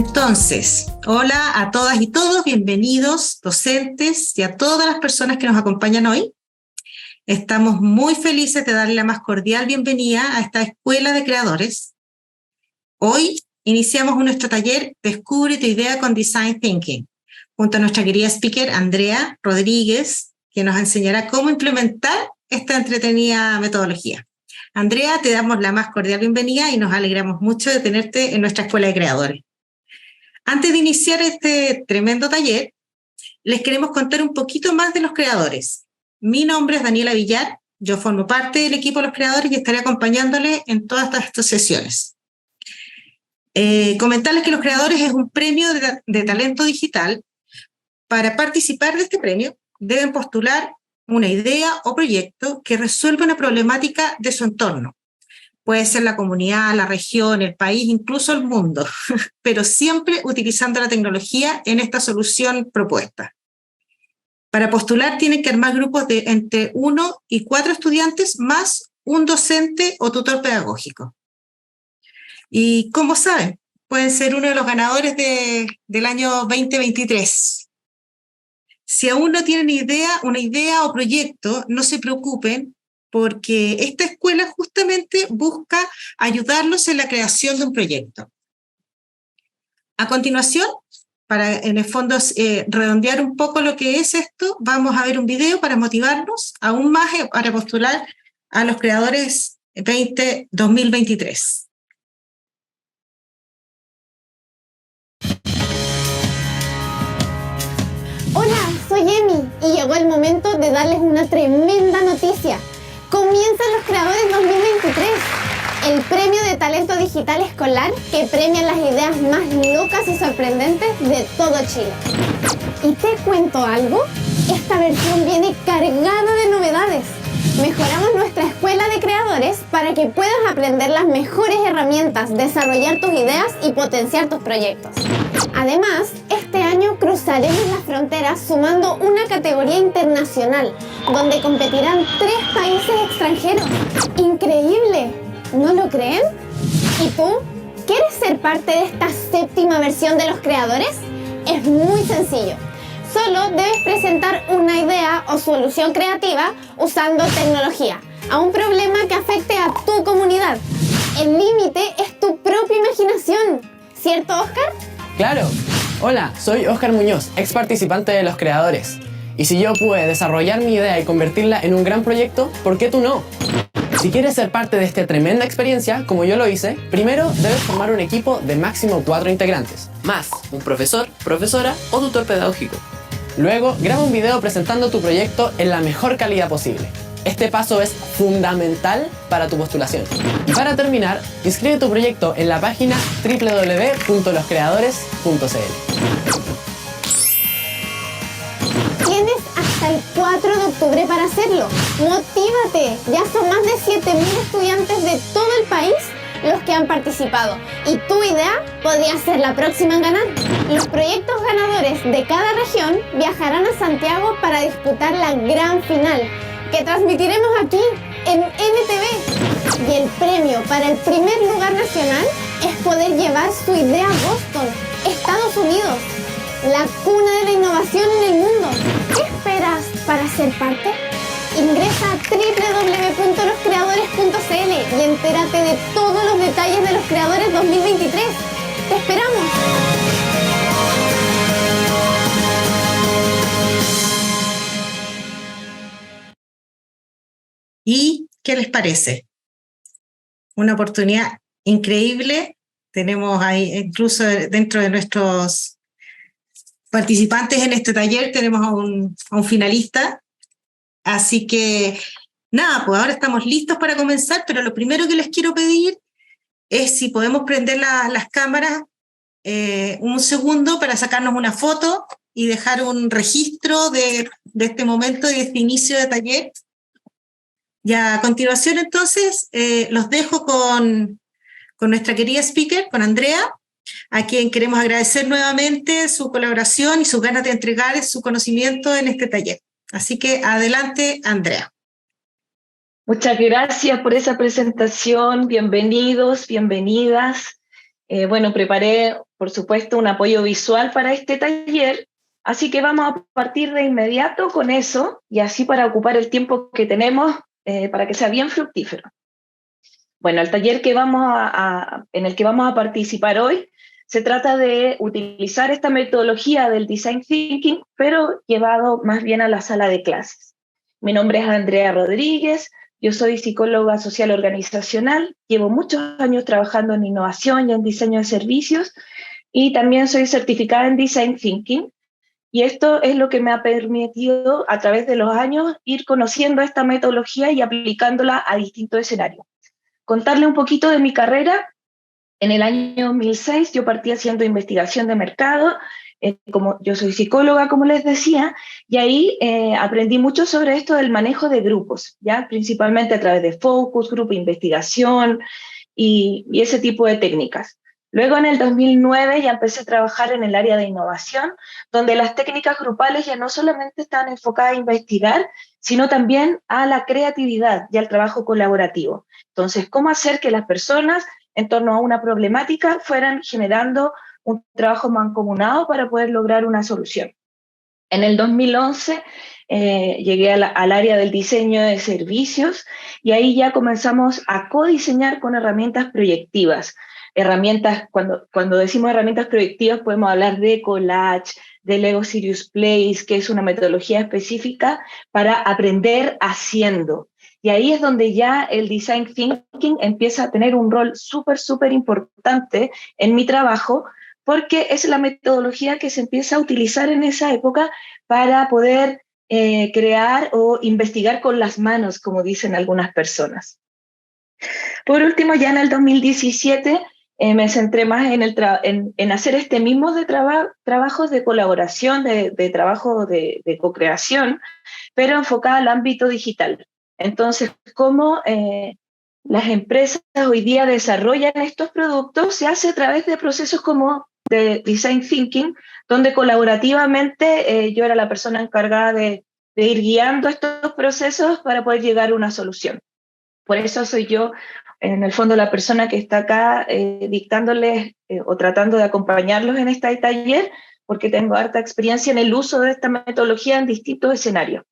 Entonces, hola a todas y todos, bienvenidos docentes y a todas las personas que nos acompañan hoy. Estamos muy felices de darle la más cordial bienvenida a esta Escuela de Creadores. Hoy iniciamos nuestro taller Descubre tu idea con Design Thinking, junto a nuestra querida speaker Andrea Rodríguez, que nos enseñará cómo implementar esta entretenida metodología. Andrea, te damos la más cordial bienvenida y nos alegramos mucho de tenerte en nuestra Escuela de Creadores. Antes de iniciar este tremendo taller, les queremos contar un poquito más de los creadores. Mi nombre es Daniela Villar, yo formo parte del equipo de los creadores y estaré acompañándoles en todas estas sesiones. Comentarles que los creadores es un premio de talento digital. Para participar de este premio, deben postular una idea o proyecto que resuelva una problemática de su entorno. Puede ser la comunidad, la región, el país, incluso el mundo, pero siempre utilizando la tecnología en esta solución propuesta. Para postular tienen que armar grupos de entre 1 y 4 estudiantes más un docente o tutor pedagógico. Y como saben, pueden ser uno de los ganadores del año 2023. Si aún no tienen una idea o proyecto, no se preocupen, porque esta escuela justamente busca ayudarlos en la creación de un proyecto. A continuación, para en el fondo redondear un poco lo que es esto, vamos a ver un video para motivarnos aún más para postular a los creadores 2023. Hola, soy Emi y llegó el momento de darles una tremenda noticia. Comienzan los Creadores 2023, el premio de talento digital escolar que premia las ideas más locas y sorprendentes de todo Chile. ¿Y te cuento algo? Esta versión viene cargada de novedades. Mejoramos nuestra escuela de creadores para que puedas aprender las mejores herramientas, desarrollar tus ideas y potenciar tus proyectos. Además, este año cruzaremos las fronteras sumando una categoría internacional, donde competirán 3 países extranjeros. ¡Increíble! ¿No lo creen? ¿Y tú? ¿Quieres ser parte de esta 7ª versión de los creadores? Es muy sencillo. Solo debes presentar una idea o solución creativa usando tecnología a un problema que afecte a tu comunidad. El límite es tu propia imaginación. ¿Cierto, Oscar? ¡Claro! Hola, soy Oscar Muñoz, ex participante de los creadores. Y si yo pude desarrollar mi idea y convertirla en un gran proyecto, ¿por qué tú no? Si quieres ser parte de esta tremenda experiencia, como yo lo hice, primero debes formar un equipo de máximo 4 integrantes, más un profesor, profesora o tutor pedagógico. Luego, graba un video presentando tu proyecto en la mejor calidad posible. Este paso es fundamental para tu postulación. Y para terminar, inscribe tu proyecto en la página www.loscreadores.cl. Tienes hasta el 4 de octubre para hacerlo. ¡Motívate! Ya son más de 7.000 estudiantes de todo el país los que han participado. Y tu idea podría ser la próxima en ganar. Los proyectos ganadores de cada región viajarán a Santiago para disputar la gran final, que transmitiremos aquí en NTV. Y el premio para el primer lugar nacional es poder llevar su idea a Boston, Estados Unidos, la cuna de la innovación en el mundo. ¿Qué esperas para ser parte? Ingresa a www.loscreadores.cl y entérate de todos los detalles de los Creadores 2023. ¡Te esperamos! ¿Y qué les parece? Una oportunidad increíble. Tenemos ahí, incluso dentro de nuestros participantes en este taller, tenemos a un finalista. Así que, nada, pues ahora estamos listos para comenzar, pero lo primero que les quiero pedir es si podemos prender las cámaras un segundo para sacarnos una foto y dejar un registro de este momento y de este inicio de taller. Y a continuación, entonces, los dejo con nuestra querida speaker, con Andrea, a quien queremos agradecer nuevamente su colaboración y sus ganas de entregar su conocimiento en este taller. Así que adelante, Andrea. Muchas gracias por esa presentación. Bienvenidos, bienvenidas. Bueno, preparé, por supuesto, un apoyo visual para este taller, así que vamos a partir de inmediato con eso, y así para ocupar el tiempo que tenemos para que sea bien fructífero. Bueno, el taller en el que vamos a participar hoy se trata de utilizar esta metodología del Design Thinking, pero llevado más bien a la sala de clases. Mi nombre es Andrea Rodríguez, yo soy psicóloga social organizacional, llevo muchos años trabajando en innovación y en diseño de servicios, y también soy certificada en Design Thinking, y esto es lo que me ha permitido a través de los años ir conociendo esta metodología y aplicándola a distintos escenarios. Contarle un poquito de mi carrera. En el año 2006 yo partí haciendo investigación de mercado, como yo soy psicóloga, como les decía, y ahí aprendí mucho sobre esto del manejo de grupos, ¿ya? Principalmente a través de focus group, investigación y ese tipo de técnicas. Luego en el 2009 ya empecé a trabajar en el área de innovación, donde las técnicas grupales ya no solamente están enfocadas a investigar, sino también a la creatividad y al trabajo colaborativo. Entonces, ¿cómo hacer que las personas en torno a una problemática fueran generando un trabajo mancomunado para poder lograr una solución? En el 2011 llegué al área del diseño de servicios, y ahí ya comenzamos a codiseñar con herramientas proyectivas. Cuando decimos herramientas proyectivas podemos hablar de collage, de Lego Serious Plays, que es una metodología específica para aprender haciendo. Y ahí es donde ya el Design Thinking empieza a tener un rol súper importante en mi trabajo, porque es la metodología que se empieza a utilizar en esa época para poder crear o investigar con las manos, como dicen algunas personas. Por último, ya en el 2017 me centré más en hacer este mismo de trabajos de colaboración, de trabajo de co-creación, pero enfocada al ámbito digital. Entonces, cómo las empresas hoy día desarrollan estos productos se hace a través de procesos como de Design Thinking, donde colaborativamente yo era la persona encargada de ir guiando estos procesos para poder llegar a una solución. Por eso soy yo, en el fondo, la persona que está acá dictándoles o tratando de acompañarlos en este taller, porque tengo harta experiencia en el uso de esta metodología en distintos escenarios.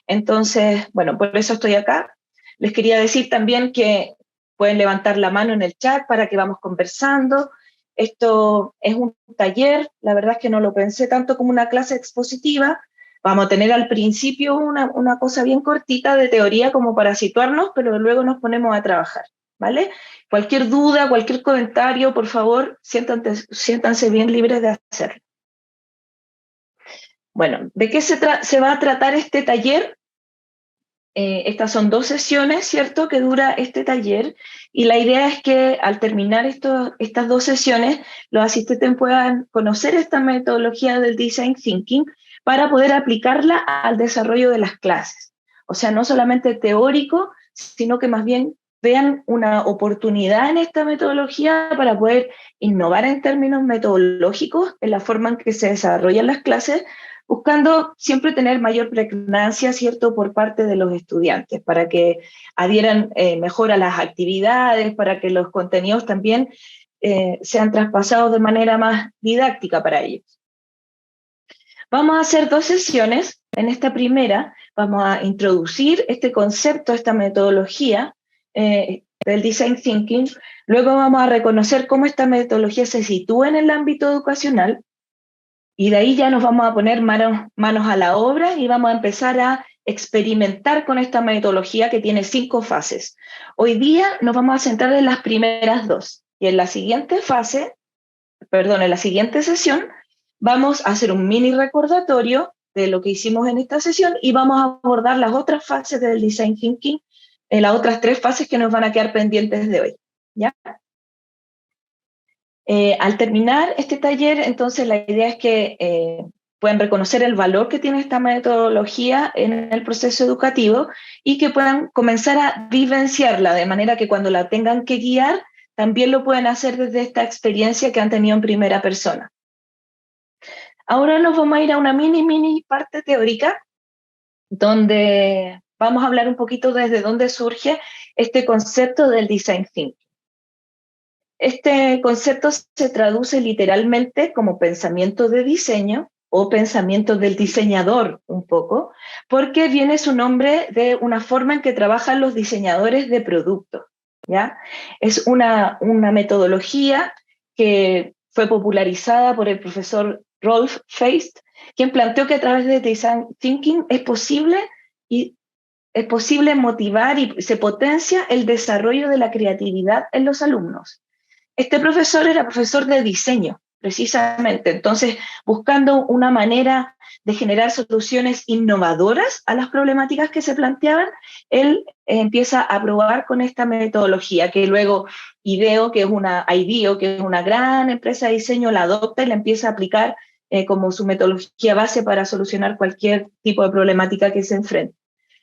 Entonces, bueno, por eso estoy acá. Les quería decir también que pueden levantar la mano en el chat para que vamos conversando. Esto es un taller, la verdad es que no lo pensé tanto como una clase expositiva. Vamos a tener al principio una cosa bien cortita de teoría como para situarnos, pero luego nos ponemos a trabajar, ¿vale? Cualquier duda, cualquier comentario, por favor, siéntanse bien libres de hacerlo. Bueno, ¿de qué se va a tratar este taller? Estas son 2 sesiones, ¿cierto?, que dura este taller, y la idea es que al terminar estas 2 sesiones, los asistentes puedan conocer esta metodología del Design Thinking para poder aplicarla al desarrollo de las clases. O sea, no solamente teórico, sino que más bien vean una oportunidad en esta metodología para poder innovar en términos metodológicos en la forma en que se desarrollan las clases, buscando siempre tener mayor pregnancia, ¿cierto?, por parte de los estudiantes, para que adhieran mejor a las actividades, para que los contenidos también sean traspasados de manera más didáctica para ellos. Vamos a hacer 2 sesiones. En esta primera vamos a introducir este concepto, esta metodología del Design Thinking. Luego vamos a reconocer cómo esta metodología se sitúa en el ámbito educacional, y de ahí ya nos vamos a poner manos a la obra y vamos a empezar a experimentar con esta metodología que tiene 5 fases. Hoy día nos vamos a centrar en las primeras 2, y en la siguiente en la siguiente sesión, vamos a hacer un mini recordatorio de lo que hicimos en esta sesión y vamos a abordar las otras fases del Design Thinking, las otras 3 fases que nos van a quedar pendientes de hoy, ¿ya? Al terminar este taller, entonces la idea es que puedan reconocer el valor que tiene esta metodología en el proceso educativo y que puedan comenzar a vivenciarla, de manera que cuando la tengan que guiar, también lo pueden hacer desde esta experiencia que han tenido en primera persona. Ahora nos vamos a ir a una mini parte teórica, donde vamos a hablar un poquito desde dónde surge este concepto del Design Thinking. Este concepto se traduce literalmente como pensamiento de diseño o pensamiento del diseñador un poco, porque viene su nombre de una forma en que trabajan los diseñadores de productos, ¿ya? Es una metodología que fue popularizada por el profesor Rolf Feist, quien planteó que a través de Design Thinking es posible motivar y se potencia el desarrollo de la creatividad en los alumnos. Este profesor era profesor de diseño, precisamente, entonces buscando una manera de generar soluciones innovadoras a las problemáticas que se planteaban, él empieza a probar con esta metodología, que luego IDEO, que es una gran empresa de diseño, la adopta y la empieza a aplicar como su metodología base para solucionar cualquier tipo de problemática que se enfrente.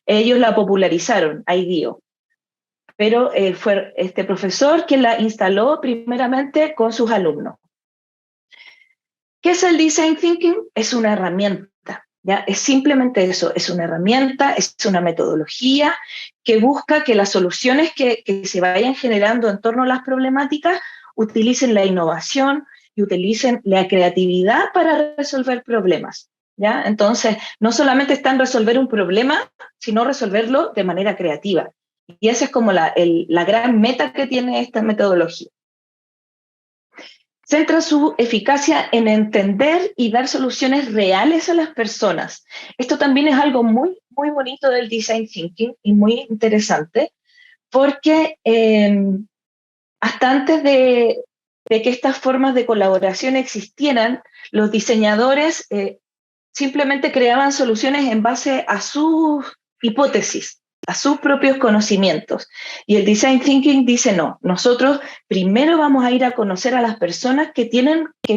Ellos la popularizaron, IDEO, pero fue este profesor quien la instaló primeramente con sus alumnos. ¿Qué es el Design Thinking? Es una herramienta, ¿ya? Es simplemente eso, es una herramienta, es una metodología que busca que las soluciones que se vayan generando en torno a las problemáticas utilicen la innovación y utilicen la creatividad para resolver problemas, ¿ya? Entonces, no solamente está en resolver un problema, sino resolverlo de manera creativa. Y esa es como la gran meta que tiene esta metodología. Centra su eficacia en entender y dar soluciones reales a las personas. Esto también es algo muy, muy bonito del Design Thinking y muy interesante, porque hasta antes de que estas formas de colaboración existieran, los diseñadores simplemente creaban soluciones en base a sus hipótesis, a sus propios conocimientos. Y el Design Thinking dice, no, nosotros primero vamos a ir a conocer a las personas que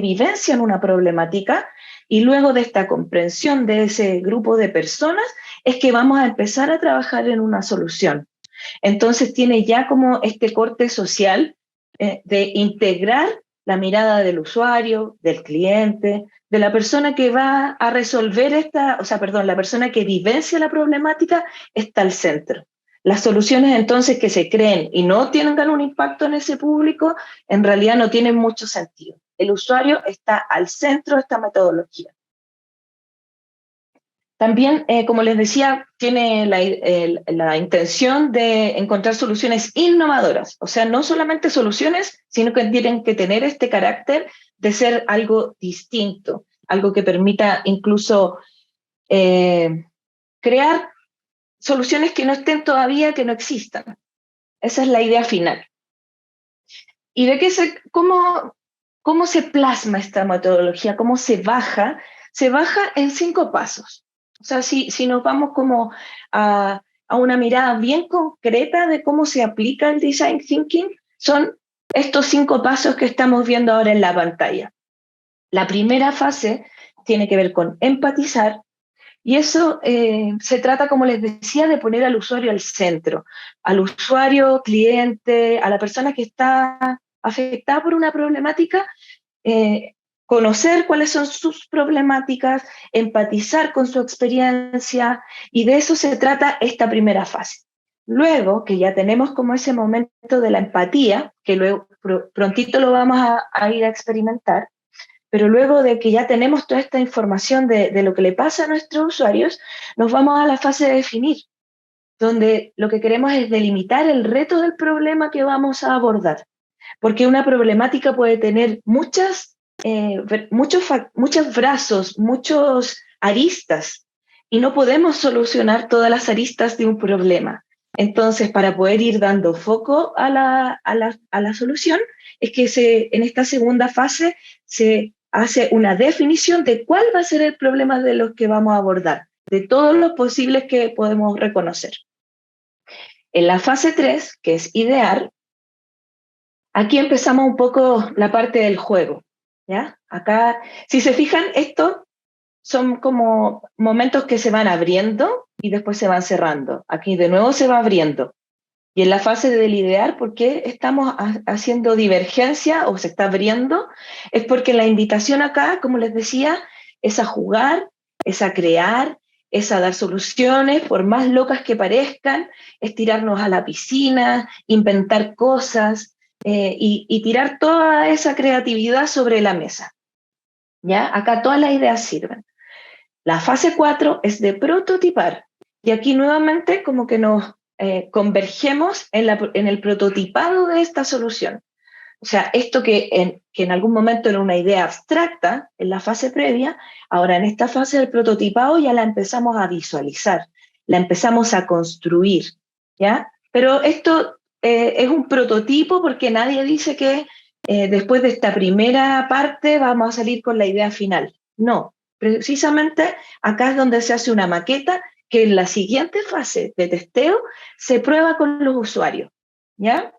vivencian una problemática, y luego de esta comprensión de ese grupo de personas es que vamos a empezar a trabajar en una solución. Entonces tiene ya como este corte social de integrar la mirada del usuario, del cliente, de la persona que va a resolver la persona que vivencia la problemática está al centro. Las soluciones entonces que se creen y no tengan un impacto en ese público, en realidad no tienen mucho sentido. El usuario está al centro de esta metodología. También, como les decía, tiene la intención de encontrar soluciones innovadoras, o sea, no solamente soluciones, sino que tienen que tener este carácter de ser algo distinto, algo que permita incluso crear soluciones que no estén todavía, que no existan. Esa es la idea final. ¿Y de cómo se plasma esta metodología? ¿Cómo se baja? Se baja en 5 pasos. O sea, si nos vamos como a una mirada bien concreta de cómo se aplica el Design Thinking, son estos 5 pasos que estamos viendo ahora en la pantalla. La primera fase tiene que ver con empatizar, y eso se trata, como les decía, de poner al usuario al centro, al usuario, cliente, a la persona que está afectada por una problemática, conocer cuáles son sus problemáticas, empatizar con su experiencia, y de eso se trata esta primera fase. Luego, que ya tenemos como ese momento de la empatía, que luego prontito lo vamos a ir a experimentar, pero luego de que ya tenemos toda esta información de lo que le pasa a nuestros usuarios, nos vamos a la fase de definir, donde lo que queremos es delimitar el reto del problema que vamos a abordar, porque una problemática puede tener muchos brazos, muchos aristas, y no podemos solucionar todas las aristas de un problema. Entonces, para poder ir dando foco a la solución, es que en esta segunda fase se hace una definición de cuál va a ser el problema de los que vamos a abordar, de todos los posibles que podemos reconocer. En la fase 3, que es idear, aquí empezamos un poco la parte del juego, ¿ya? Acá, si se fijan, esto son como momentos que se van abriendo y después se van cerrando. Aquí de nuevo se va abriendo. Y en la fase del idear, ¿por qué estamos haciendo divergencia o se está abriendo? Es porque la invitación acá, como les decía, es a jugar, es a crear, es a dar soluciones, por más locas que parezcan, es tirarnos a la piscina, inventar cosas, y tirar toda esa creatividad sobre la mesa. ¿Ya? Acá todas las ideas sirven. La fase 4 es de prototipar. Y aquí nuevamente como que nos convergemos en el prototipado de esta solución. O sea, esto que en algún momento era una idea abstracta en la fase previa, ahora en esta fase del prototipado ya la empezamos a visualizar, la empezamos a construir, ¿ya? Pero esto es un prototipo porque nadie dice que después de esta primera parte vamos a salir con la idea final. No, precisamente acá es donde se hace una maqueta que en la siguiente fase de testeo se prueba con los usuarios, ¿ya?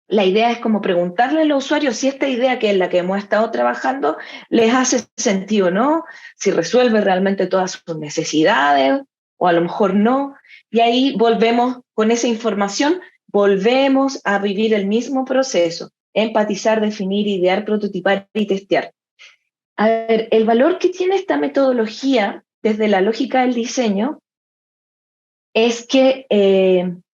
La idea es como preguntarle a los usuarios si esta idea, que es la que hemos estado trabajando, les hace sentido o no, si resuelve realmente todas sus necesidades o a lo mejor no. Y ahí volvemos con esa información, volvemos a vivir el mismo proceso: empatizar, definir, idear, prototipar y testear. A ver, el valor que tiene esta metodología desde la lógica del diseño es que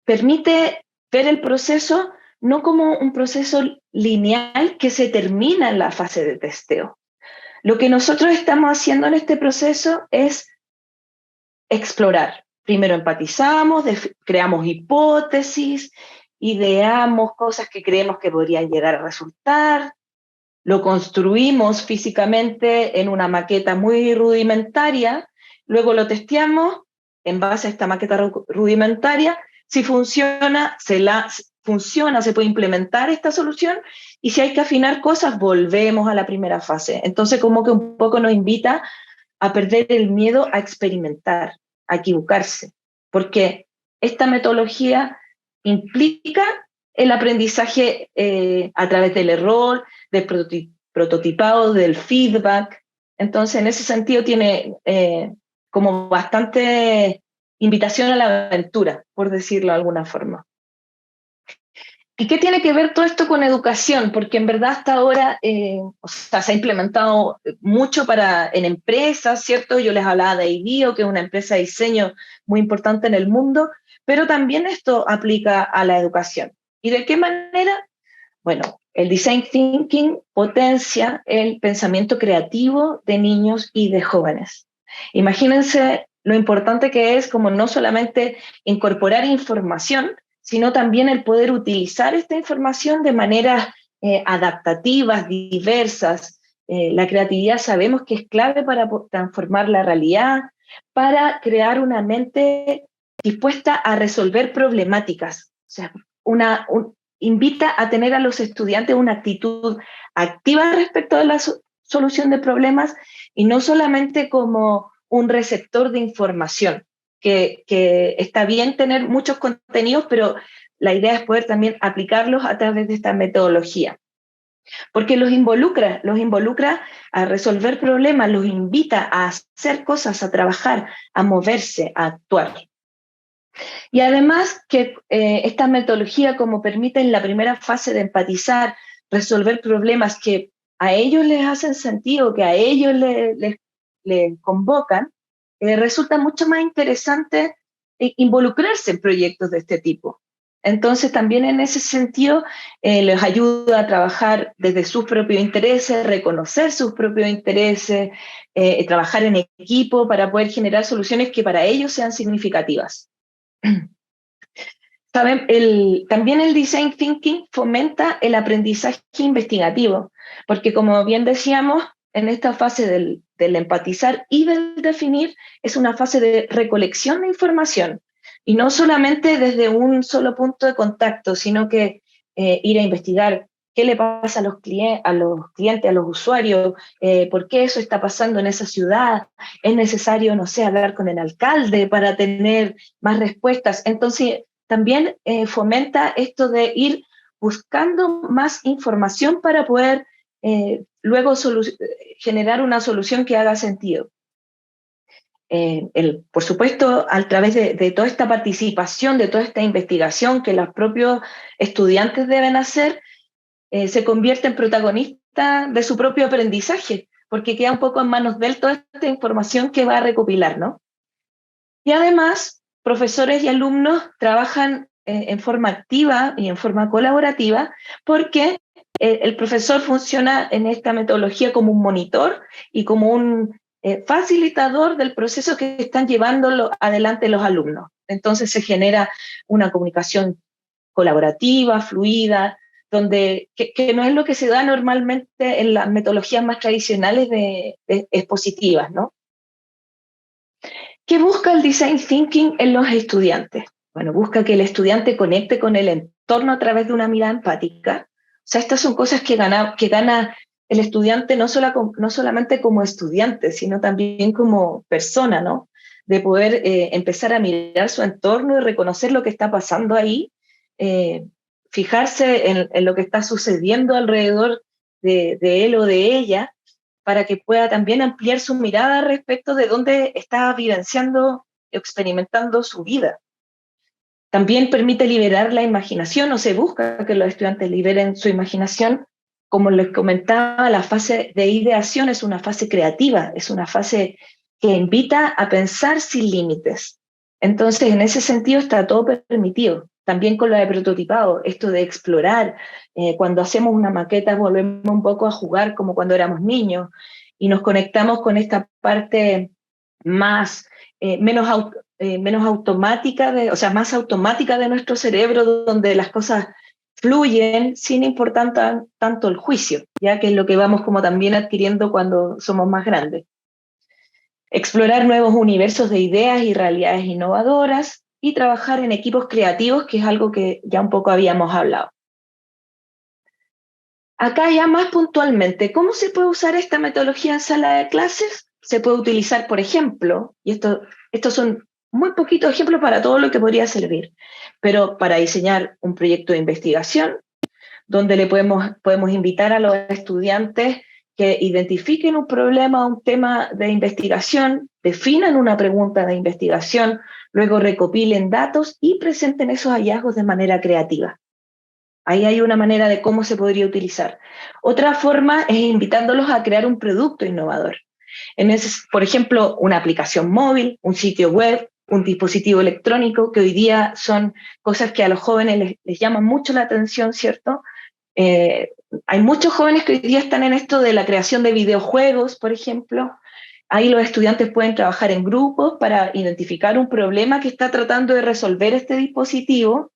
permite ver el proceso no como un proceso lineal que se termina en la fase de testeo. Lo que nosotros estamos haciendo en este proceso es explorar. Primero empatizamos, creamos hipótesis, ideamos cosas que creemos que podrían llegar a resultar, lo construimos físicamente en una maqueta muy rudimentaria, luego lo testeamos en base a esta maqueta rudimentaria. Si funciona, se puede implementar esta solución, y si hay que afinar cosas, volvemos a la primera fase. Entonces, como que un poco nos invita a perder el miedo a experimentar, a equivocarse, porque esta metodología implica el aprendizaje a través del error, del prototipado, del feedback. Entonces, en ese sentido tiene como bastante invitación a la aventura, por decirlo de alguna forma. ¿Y qué tiene que ver todo esto con educación? Porque en verdad hasta ahora se ha implementado mucho en empresas, ¿cierto? Yo les hablaba de IDEO, que es una empresa de diseño muy importante en el mundo, pero también esto aplica a la educación. ¿Y de qué manera? Bueno, el Design Thinking potencia el pensamiento creativo de niños y de jóvenes. Imagínense lo importante que es como no solamente incorporar información, sino también el poder utilizar esta información de maneras adaptativas, diversas. La creatividad sabemos que es clave para transformar la realidad, para crear una mente dispuesta a resolver problemáticas. O sea, invita a tener a los estudiantes una actitud activa respecto de la solución de problemas, y no solamente como un receptor de información, que está bien tener muchos contenidos, pero la idea es poder también aplicarlos a través de esta metodología. Porque los involucra a resolver problemas, los invita a hacer cosas, a trabajar, a moverse, a actuar. Y además que esta metodología, como permite en la primera fase de empatizar, resolver problemas que a ellos les hacen sentido, que a ellos les convocan, resulta mucho más interesante involucrarse en proyectos de este tipo. Entonces también en ese sentido les ayuda a trabajar desde sus propios intereses, reconocer sus propios intereses, trabajar en equipo para poder generar soluciones que para ellos sean significativas. También el Design Thinking fomenta el aprendizaje investigativo, porque como bien decíamos, en esta fase del empatizar y del definir es una fase de recolección de información, y no solamente desde un solo punto de contacto, sino que ir a investigar qué le pasa a los clientes, a los usuarios, por qué eso está pasando en esa ciudad, es necesario, no sé, hablar con el alcalde para tener más respuestas. Entonces, también fomenta esto de ir buscando más información para poder luego generar una solución que haga sentido. Por supuesto, a través de toda esta participación, de toda esta investigación que los propios estudiantes deben hacer, se convierte en protagonista de su propio aprendizaje, porque queda un poco en manos de él toda esta información que va a recopilar, ¿no? Y además, profesores y alumnos trabajan en forma activa y en forma colaborativa, porque el profesor funciona en esta metodología como un monitor y como un facilitador del proceso que están llevando adelante los alumnos. Entonces se genera una comunicación colaborativa, fluida, que no es lo que se da normalmente en las metodologías más tradicionales expositivas, ¿no? ¿Qué busca el Design Thinking en los estudiantes? Bueno, busca que el estudiante conecte con el entorno a través de una mirada empática. O sea, estas son cosas que gana el estudiante no solamente como estudiante, sino también como persona, ¿no? De poder empezar a mirar su entorno y reconocer lo que está pasando ahí, fijarse en lo que está sucediendo alrededor de él o de ella, para que pueda también ampliar su mirada respecto de dónde está vivenciando, experimentando su vida. También permite liberar la imaginación, o se busca que los estudiantes liberen su imaginación. Como les comentaba, la fase de ideación es una fase creativa, es una fase que invita a pensar sin límites. Entonces, en ese sentido está todo permitido. También con lo de prototipado, esto de explorar, cuando hacemos una maqueta volvemos un poco a jugar como cuando éramos niños y nos conectamos con esta parte más, menos automática, o sea, más automática de nuestro cerebro, donde las cosas fluyen sin importar tanto el juicio, ya que es lo que vamos como también adquiriendo cuando somos más grandes. Explorar nuevos universos de ideas y realidades innovadoras y trabajar en equipos creativos, que es algo que ya un poco habíamos hablado. Acá ya más puntualmente, ¿cómo se puede usar esta metodología en sala de clases? Se puede utilizar, por ejemplo, y estos son muy poquitos ejemplos para todo lo que podría servir, pero para diseñar un proyecto de investigación, donde le podemos invitar a los estudiantes que identifiquen un problema, un tema de investigación, definan una pregunta de investigación, luego recopilen datos y presenten esos hallazgos de manera creativa. Ahí hay una manera de cómo se podría utilizar. Otra forma es invitándolos a crear un producto innovador. Por ejemplo, una aplicación móvil, un sitio web, un dispositivo electrónico, que hoy día son cosas que a los jóvenes les llaman mucho la atención, ¿cierto? Hay muchos jóvenes que hoy día están en esto de la creación de videojuegos, por ejemplo. Ahí los estudiantes pueden trabajar en grupos para identificar un problema que está tratando de resolver este dispositivo,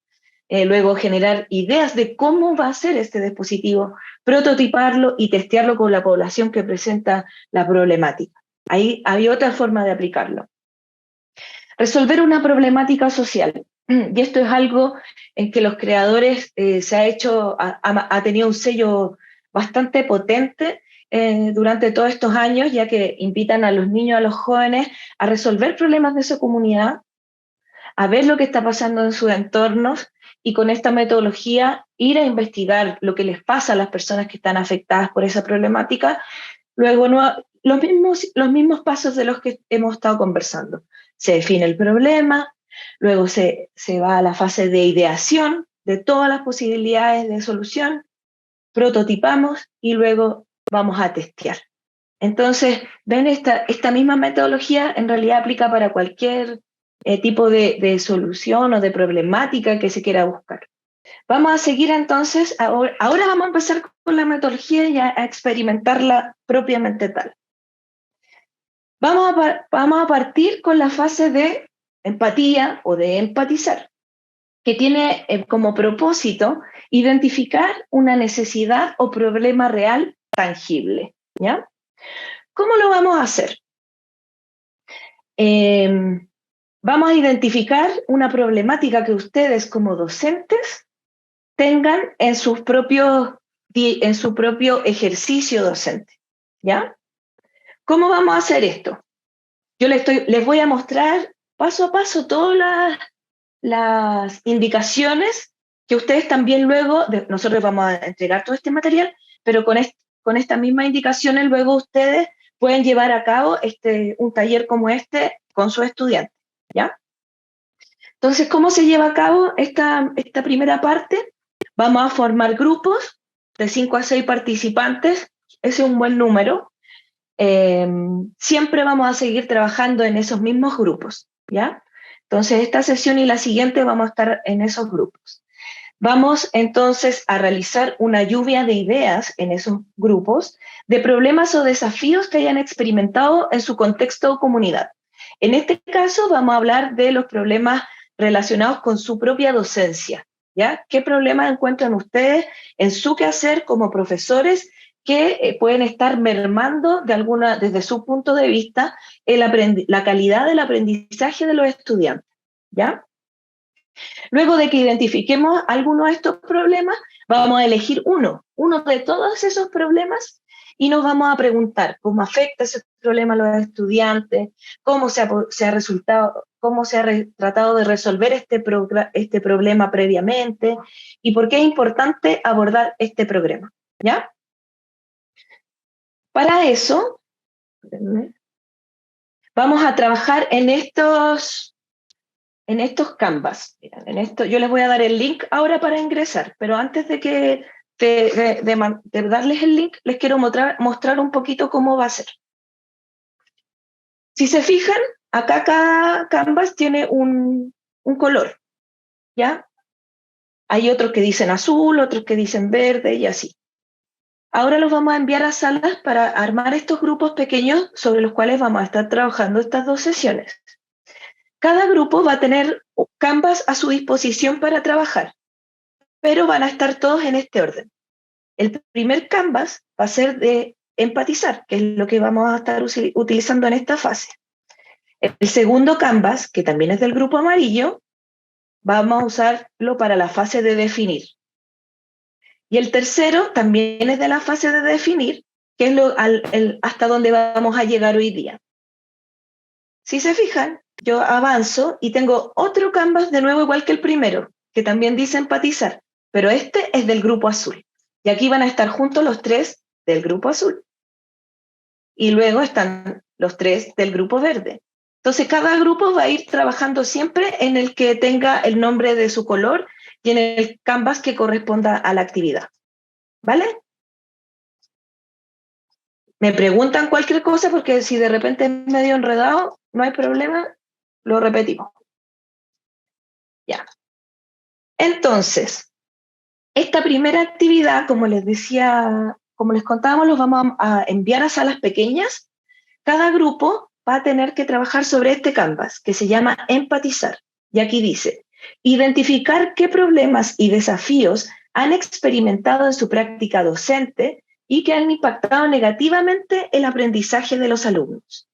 luego generar ideas de cómo va a ser este dispositivo, prototiparlo y testearlo con la población que presenta la problemática. Ahí había otra forma de aplicarlo. Resolver una problemática social. Y esto es algo en que los creadores ha tenido un sello bastante potente durante todos estos años, ya que invitan a los niños, a los jóvenes, a resolver problemas de su comunidad, a ver lo que está pasando en sus entornos y con esta metodología ir a investigar lo que les pasa a las personas que están afectadas por esa problemática. Luego, los mismos pasos de los que hemos estado conversando. Se define el problema, luego se va a la fase de ideación de todas las posibilidades de solución, prototipamos y luego vamos a testear. Entonces, ven, esta misma metodología en realidad aplica para cualquier tipo de solución o de problemática que se quiera buscar. Vamos a seguir entonces, ahora vamos a empezar con la metodología y a experimentarla propiamente tal. Vamos a partir con la fase de empatía o de empatizar, que tiene como propósito identificar una necesidad o problema real tangible, ¿ya? ¿Cómo lo vamos a hacer? Vamos a identificar una problemática que ustedes como docentes tengan en su propio ejercicio docente, ¿ya? ¿Cómo vamos a hacer esto? Yo les voy a mostrar paso a paso todas las indicaciones que ustedes también luego, nosotros vamos a entregar todo este material, pero con estas mismas indicaciones luego ustedes pueden llevar a cabo un taller como este con sus estudiantes, ¿ya? Entonces, ¿cómo se lleva a cabo esta primera parte? Vamos a formar grupos de 5 a 6 participantes, ese es un buen número. Siempre vamos a seguir trabajando en esos mismos grupos, ¿ya? Entonces, esta sesión y la siguiente vamos a estar en esos grupos. Vamos entonces a realizar una lluvia de ideas en esos grupos de problemas o desafíos que hayan experimentado en su contexto o comunidad. En este caso vamos a hablar de los problemas relacionados con su propia docencia, ¿ya? ¿Qué problemas encuentran ustedes en su quehacer como profesores que pueden estar mermando desde su punto de vista la calidad del aprendizaje de los estudiantes, ¿ya? Luego de que identifiquemos algunos de estos problemas, vamos a elegir uno de todos esos problemas y nos vamos a preguntar cómo afecta ese problema a los estudiantes, cómo se ha tratado de resolver este problema previamente y por qué es importante abordar este problema, ¿ya? Para eso, vamos a trabajar en estos Canvas. Yo les voy a dar el link ahora para ingresar, pero antes de darles el link, les quiero mostrar un poquito cómo va a ser. Si se fijan, acá cada Canvas tiene un color, ¿ya? Hay otros que dicen azul, otros que dicen verde y así. Ahora los vamos a enviar a salas para armar estos grupos pequeños sobre los cuales vamos a estar trabajando estas 2 sesiones. Cada grupo va a tener Canvas a su disposición para trabajar, pero van a estar todos en este orden. El primer Canvas va a ser de empatizar, que es lo que vamos a estar utilizando en esta fase. El segundo Canvas, que también es del grupo amarillo, vamos a usarlo para la fase de definir. Y el tercero también es de la fase de definir, que es hasta donde vamos a llegar hoy día. Si se fijan, yo avanzo y tengo otro Canvas de nuevo igual que el primero, que también dice empatizar, pero este es del grupo azul. Y aquí van a estar juntos los 3 del grupo azul. Y luego están los 3 del grupo verde. Entonces cada grupo va a ir trabajando siempre en el que tenga el nombre de su color y en el Canvas que corresponda a la actividad. ¿Vale? Me preguntan cualquier cosa porque si de repente es medio enredado, no hay problema, lo repetimos. Ya. Entonces, esta primera actividad, como les decía, como les contábamos, los vamos a enviar a salas pequeñas. Cada grupo va a tener que trabajar sobre este Canvas, que se llama empatizar. Y aquí dice, identificar qué problemas y desafíos han experimentado en su práctica docente y que han impactado negativamente el aprendizaje de los alumnos.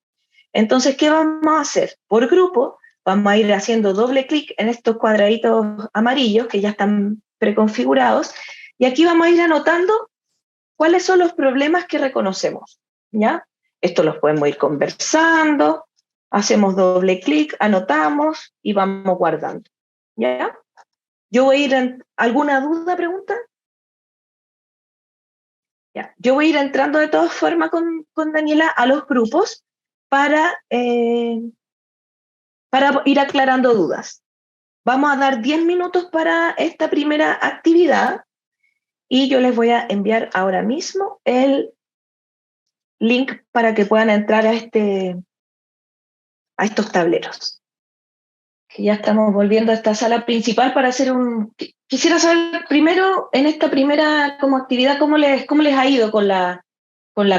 Entonces, ¿qué vamos a hacer? Por grupo, vamos a ir haciendo doble clic en estos cuadraditos amarillos que ya están preconfigurados y aquí vamos a ir anotando cuáles son los problemas que reconocemos, ¿ya? Esto los podemos ir conversando, hacemos doble clic, anotamos y vamos guardando, ¿ya? Yo voy a ir ¿alguna duda, pregunta? Ya. Yo voy a ir entrando de todas formas con Daniela a los grupos para ir aclarando dudas. Vamos a dar 10 minutos para esta primera actividad y yo les voy a enviar ahora mismo el link para que puedan entrar a estos tableros. Que ya estamos volviendo a esta sala principal para hacer Quisiera saber primero, en esta primera como actividad, cómo les ha ido con la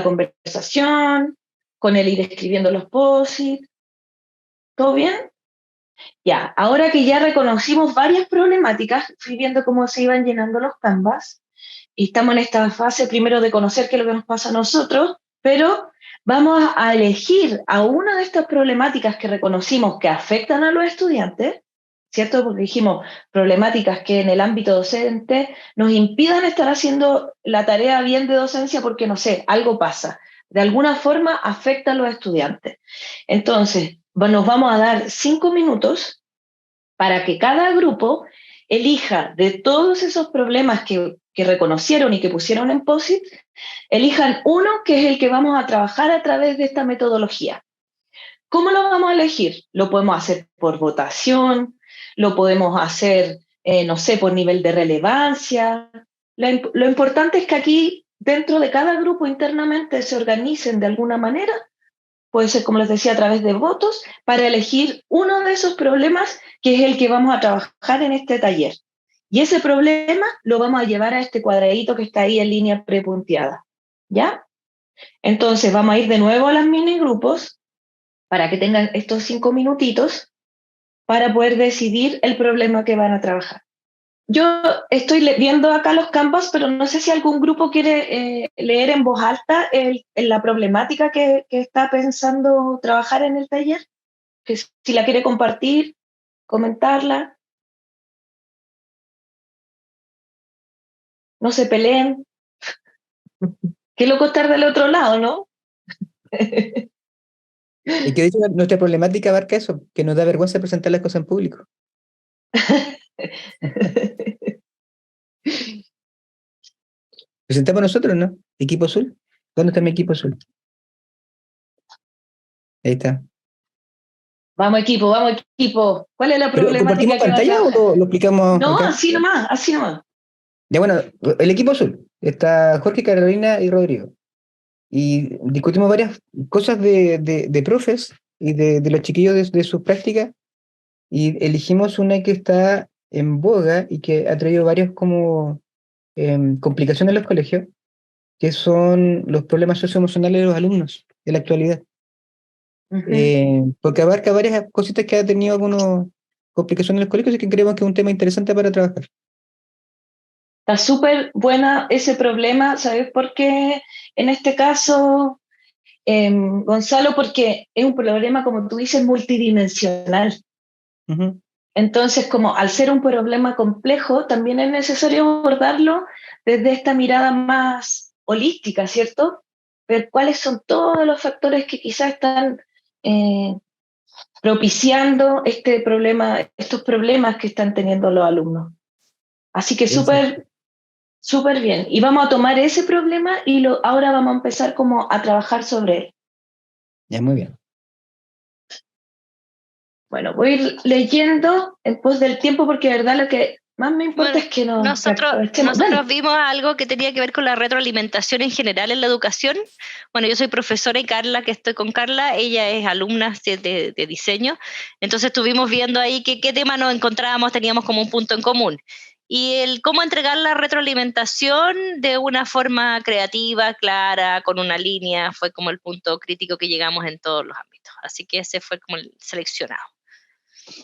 conversación, con el ir escribiendo los post-it. ¿Todo bien? Ya, ahora que ya reconocimos varias problemáticas, fui viendo cómo se iban llenando los Canvas, y estamos en esta fase primero de conocer qué es lo que nos pasa a nosotros, pero vamos a elegir a una de estas problemáticas que reconocimos que afectan a los estudiantes, ¿cierto? Porque dijimos problemáticas que en el ámbito docente nos impidan estar haciendo la tarea bien de docencia porque, no sé, algo pasa. De alguna forma afecta a los estudiantes. Entonces, nos vamos a dar 5 minutos para que cada grupo elija de todos esos problemas que reconocieron y que pusieron en POSIT, elijan uno que es el que vamos a trabajar a través de esta metodología. ¿Cómo lo vamos a elegir? Lo podemos hacer por votación, lo podemos hacer, no sé, por nivel de relevancia. Lo importante es que aquí, dentro de cada grupo internamente, se organicen de alguna manera puede ser, como les decía, a través de votos, para elegir uno de esos problemas que es el que vamos a trabajar en este taller. Y ese problema lo vamos a llevar a este cuadradito que está ahí en línea prepunteada, ¿ya? Entonces vamos a ir de nuevo a las mini grupos para que tengan estos 5 minutitos para poder decidir el problema que van a trabajar. Yo estoy viendo acá los canvas, pero no sé si algún grupo quiere leer en voz alta la problemática que está pensando trabajar en el taller, que si la quiere compartir, comentarla. No se peleen. Qué loco estar del otro lado, ¿no? Y que de hecho nuestra problemática abarca eso, que nos da vergüenza presentar las cosas en público. Presentamos nosotros, ¿no? Equipo azul. ¿Dónde está mi equipo azul? Ahí está. Vamos equipo. ¿Cuál es la ¿Pero problemática compartimos que va a pantalla o trabajar? lo explicamos No, acá? así nomás. Ya bueno, el equipo azul. Está Jorge, Carolina y Rodrigo. Y discutimos varias cosas de profes y de los chiquillos de sus prácticas. Y elegimos una que está en boga y que ha traído varias como complicaciones en los colegios, que son los problemas socioemocionales de los alumnos en la actualidad. Porque abarca varias cositas que ha tenido algunas complicaciones en los colegios y que creemos que es un tema interesante para trabajar. Está súper buena ese problema, ¿sabes por qué? En este caso, Gonzalo, porque es un problema, como tú dices, multidimensional. Uh-huh. Entonces, como al ser un problema complejo, también es necesario abordarlo desde esta mirada más holística, ¿cierto? Ver cuáles son todos los factores que quizás están propiciando estos problemas que están teniendo los alumnos. Así que súper bien. Y vamos a tomar ese problema y ahora vamos a empezar como a trabajar sobre él. Ya, muy bien. Bueno, voy a ir leyendo en pos del tiempo porque de verdad lo que más me importa es que nosotros vimos algo que tenía que ver con la retroalimentación en general en la educación. Bueno, yo soy profesora y Carla, que estoy con Carla, ella es alumna de diseño. Entonces estuvimos viendo ahí qué tema nos encontrábamos, teníamos como un punto en común. Y el cómo entregar la retroalimentación de una forma creativa, clara, con una línea, fue como el punto crítico que llegamos en todos los ámbitos. Así que ese fue como el seleccionado.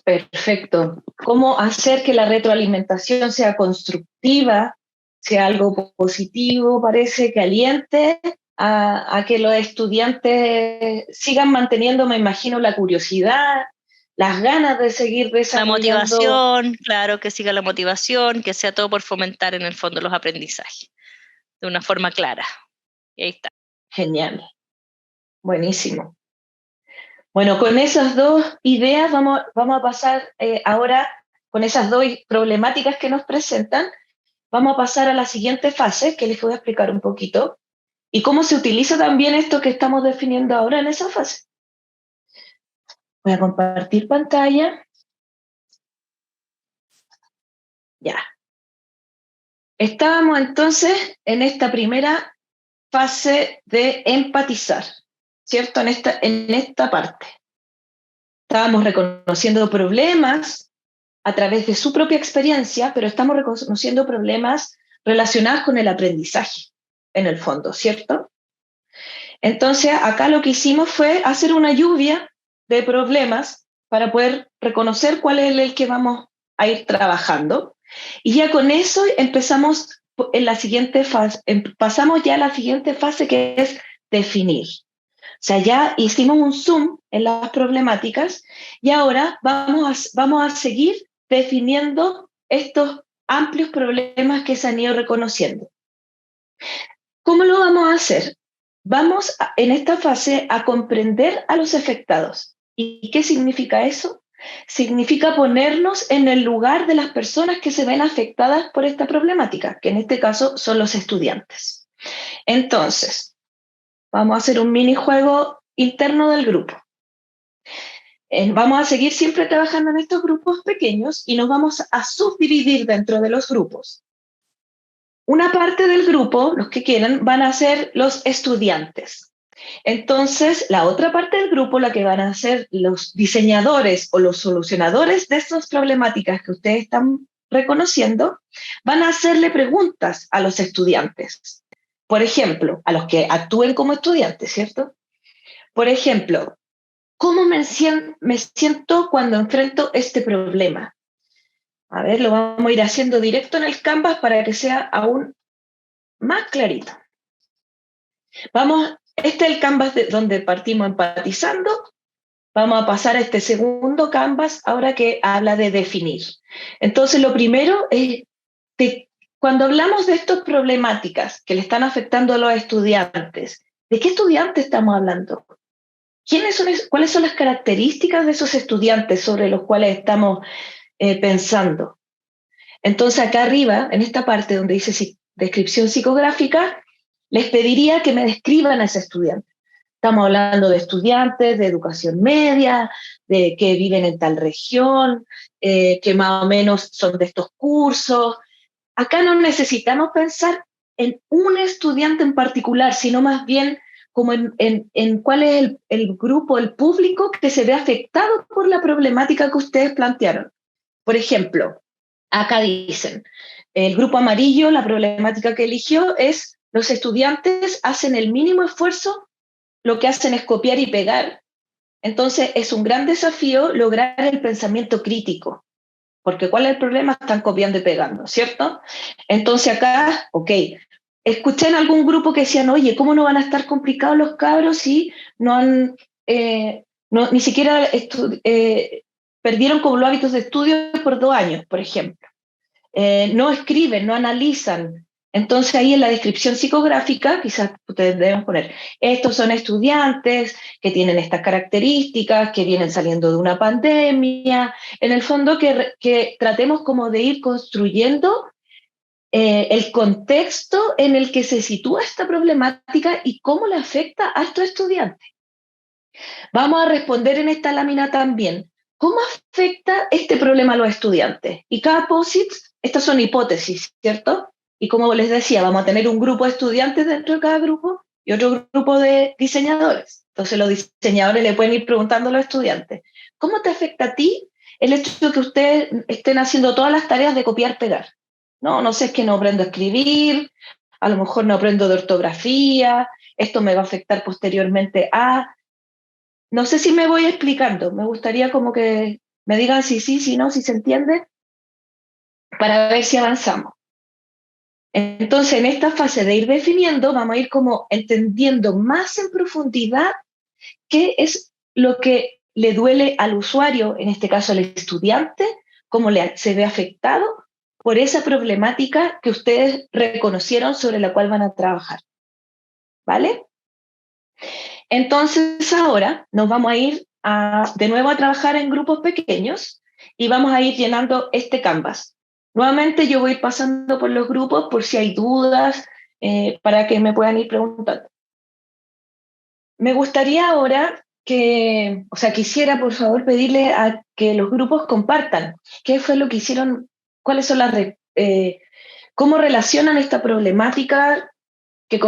Perfecto. ¿Cómo hacer que la retroalimentación sea constructiva, sea algo positivo, parece que aliente a que los estudiantes sigan manteniendo, me imagino, la curiosidad, las ganas de seguir desarrollando? La motivación, claro, que siga la motivación, que sea todo por fomentar en el fondo los aprendizajes de una forma clara. Y ahí está. Genial. Buenísimo. Bueno, con esas dos ideas vamos a pasar ahora, con esas dos problemáticas que nos presentan, vamos a pasar a la siguiente fase, que les voy a explicar un poquito, y cómo se utiliza también esto que estamos definiendo ahora en esa fase. Voy a compartir pantalla. Ya. Estábamos entonces en esta primera fase de empatizar, ¿cierto? En esta parte. Estábamos reconociendo problemas a través de su propia experiencia, pero estamos reconociendo problemas relacionados con el aprendizaje, en el fondo, ¿cierto? Entonces, acá lo que hicimos fue hacer una lluvia de problemas para poder reconocer cuál es el que vamos a ir trabajando. Y ya con eso empezamos en la siguiente fase, pasamos ya a la siguiente fase, que es definir. O sea, ya hicimos un zoom en las problemáticas y ahora vamos a seguir definiendo estos amplios problemas que se han ido reconociendo. ¿Cómo lo vamos a hacer? Vamos en esta fase a comprender a los afectados. ¿Y qué significa eso? Significa ponernos en el lugar de las personas que se ven afectadas por esta problemática, que en este caso son los estudiantes. Entonces, vamos a hacer un minijuego interno del grupo. Vamos a seguir siempre trabajando en estos grupos pequeños y nos vamos a subdividir dentro de los grupos. Una parte del grupo, los que quieran, van a ser los estudiantes. Entonces, la otra parte del grupo, la que van a ser los diseñadores o los solucionadores de estas problemáticas que ustedes están reconociendo, van a hacerle preguntas a los estudiantes. Por ejemplo, a los que actúen como estudiantes, ¿cierto? Por ejemplo, ¿cómo me siento cuando enfrento este problema? A ver, lo vamos a ir haciendo directo en el Canvas para que sea aún más clarito. Este es el Canvas donde partimos empatizando. Vamos a pasar a este segundo Canvas, ahora que habla de definir. Entonces, lo primero es, cuando hablamos de estas problemáticas que le están afectando a los estudiantes, ¿de qué estudiantes estamos hablando? ¿Cuáles son las características de esos estudiantes sobre los cuales estamos pensando? Entonces, acá arriba, en esta parte donde dice descripción psicográfica, les pediría que me describan a ese estudiante. Estamos hablando de estudiantes de educación media, de que viven en tal región, que más o menos son de estos cursos. Acá no necesitamos pensar en un estudiante en particular, sino más bien como en cuál es el grupo, el público que se ve afectado por la problemática que ustedes plantearon. Por ejemplo, acá dicen, el grupo amarillo, la problemática que eligió es los estudiantes hacen el mínimo esfuerzo, lo que hacen es copiar y pegar. Entonces es un gran desafío lograr el pensamiento crítico, porque ¿cuál es el problema? Están copiando y pegando, ¿cierto? Entonces acá, ok, escuché en algún grupo que decían, oye, ¿cómo no van a estar complicados los cabros si no han, ni siquiera perdieron como los hábitos de estudio por 2 años, por ejemplo? No escriben, no analizan. Entonces ahí en la descripción psicográfica, quizás ustedes deben poner, estos son estudiantes que tienen estas características, que vienen saliendo de una pandemia, en el fondo que tratemos como de ir construyendo el contexto en el que se sitúa esta problemática y cómo le afecta a estos estudiantes. Vamos a responder en esta lámina también, ¿cómo afecta este problema a los estudiantes? Y cada POSIT, estas son hipótesis, ¿cierto? Y como les decía, vamos a tener un grupo de estudiantes dentro de cada grupo y otro grupo de diseñadores. Entonces los diseñadores le pueden ir preguntando a los estudiantes, ¿cómo te afecta a ti el hecho de que ustedes estén haciendo todas las tareas de copiar-pegar? No sé, es que no aprendo a escribir, a lo mejor no aprendo de ortografía, esto me va a afectar posteriormente a... No sé si me voy explicando, me gustaría como que me digan si sí, si no, si se entiende, para ver si avanzamos. Entonces, en esta fase de ir definiendo, vamos a ir como entendiendo más en profundidad qué es lo que le duele al usuario, en este caso al estudiante, cómo se ve afectado por esa problemática que ustedes reconocieron sobre la cual van a trabajar. ¿Vale? Entonces ahora nos vamos a ir de nuevo a trabajar en grupos pequeños y vamos a ir llenando este Canvas. Nuevamente yo voy a ir pasando por los grupos por si hay dudas, para que me puedan ir preguntando. Me gustaría ahora quisiera por favor pedirle a que los grupos compartan qué fue lo que hicieron, cuáles son cómo relacionan esta problemática que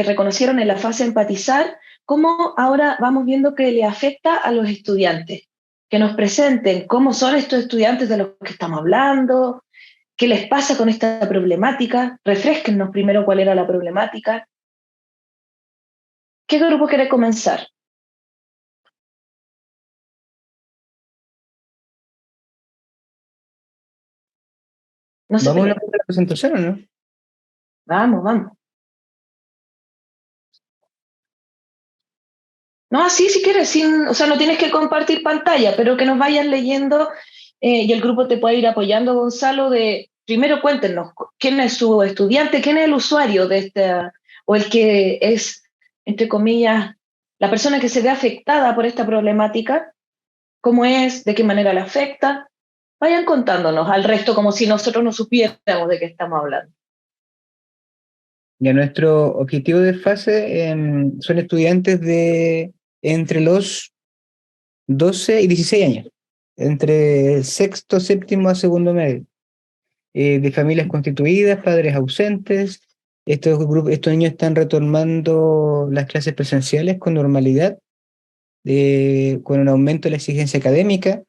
reconocieron en la fase de empatizar, cómo ahora vamos viendo que le afecta a los estudiantes. Que nos presenten cómo son estos estudiantes de los que estamos hablando, qué les pasa con esta problemática, refresquennos primero cuál era la problemática. ¿Qué grupo quiere comenzar? No sé. ¿Vamos a la presentación o no? Vamos. No, así si quieres, no tienes que compartir pantalla, pero que nos vayan leyendo y el grupo te puede ir apoyando, Gonzalo, primero cuéntenos quién es su estudiante, quién es el usuario de esta, o el que es, entre comillas, la persona que se ve afectada por esta problemática, cómo es, de qué manera le afecta. Vayan contándonos al resto como si nosotros no supiéramos de qué estamos hablando. Ya nuestro objetivo de fase son estudiantes de entre los 12 y 16 años, entre sexto, séptimo a segundo medio, de familias constituidas, padres ausentes, estos niños están retomando las clases presenciales con normalidad, con un aumento de la exigencia académica,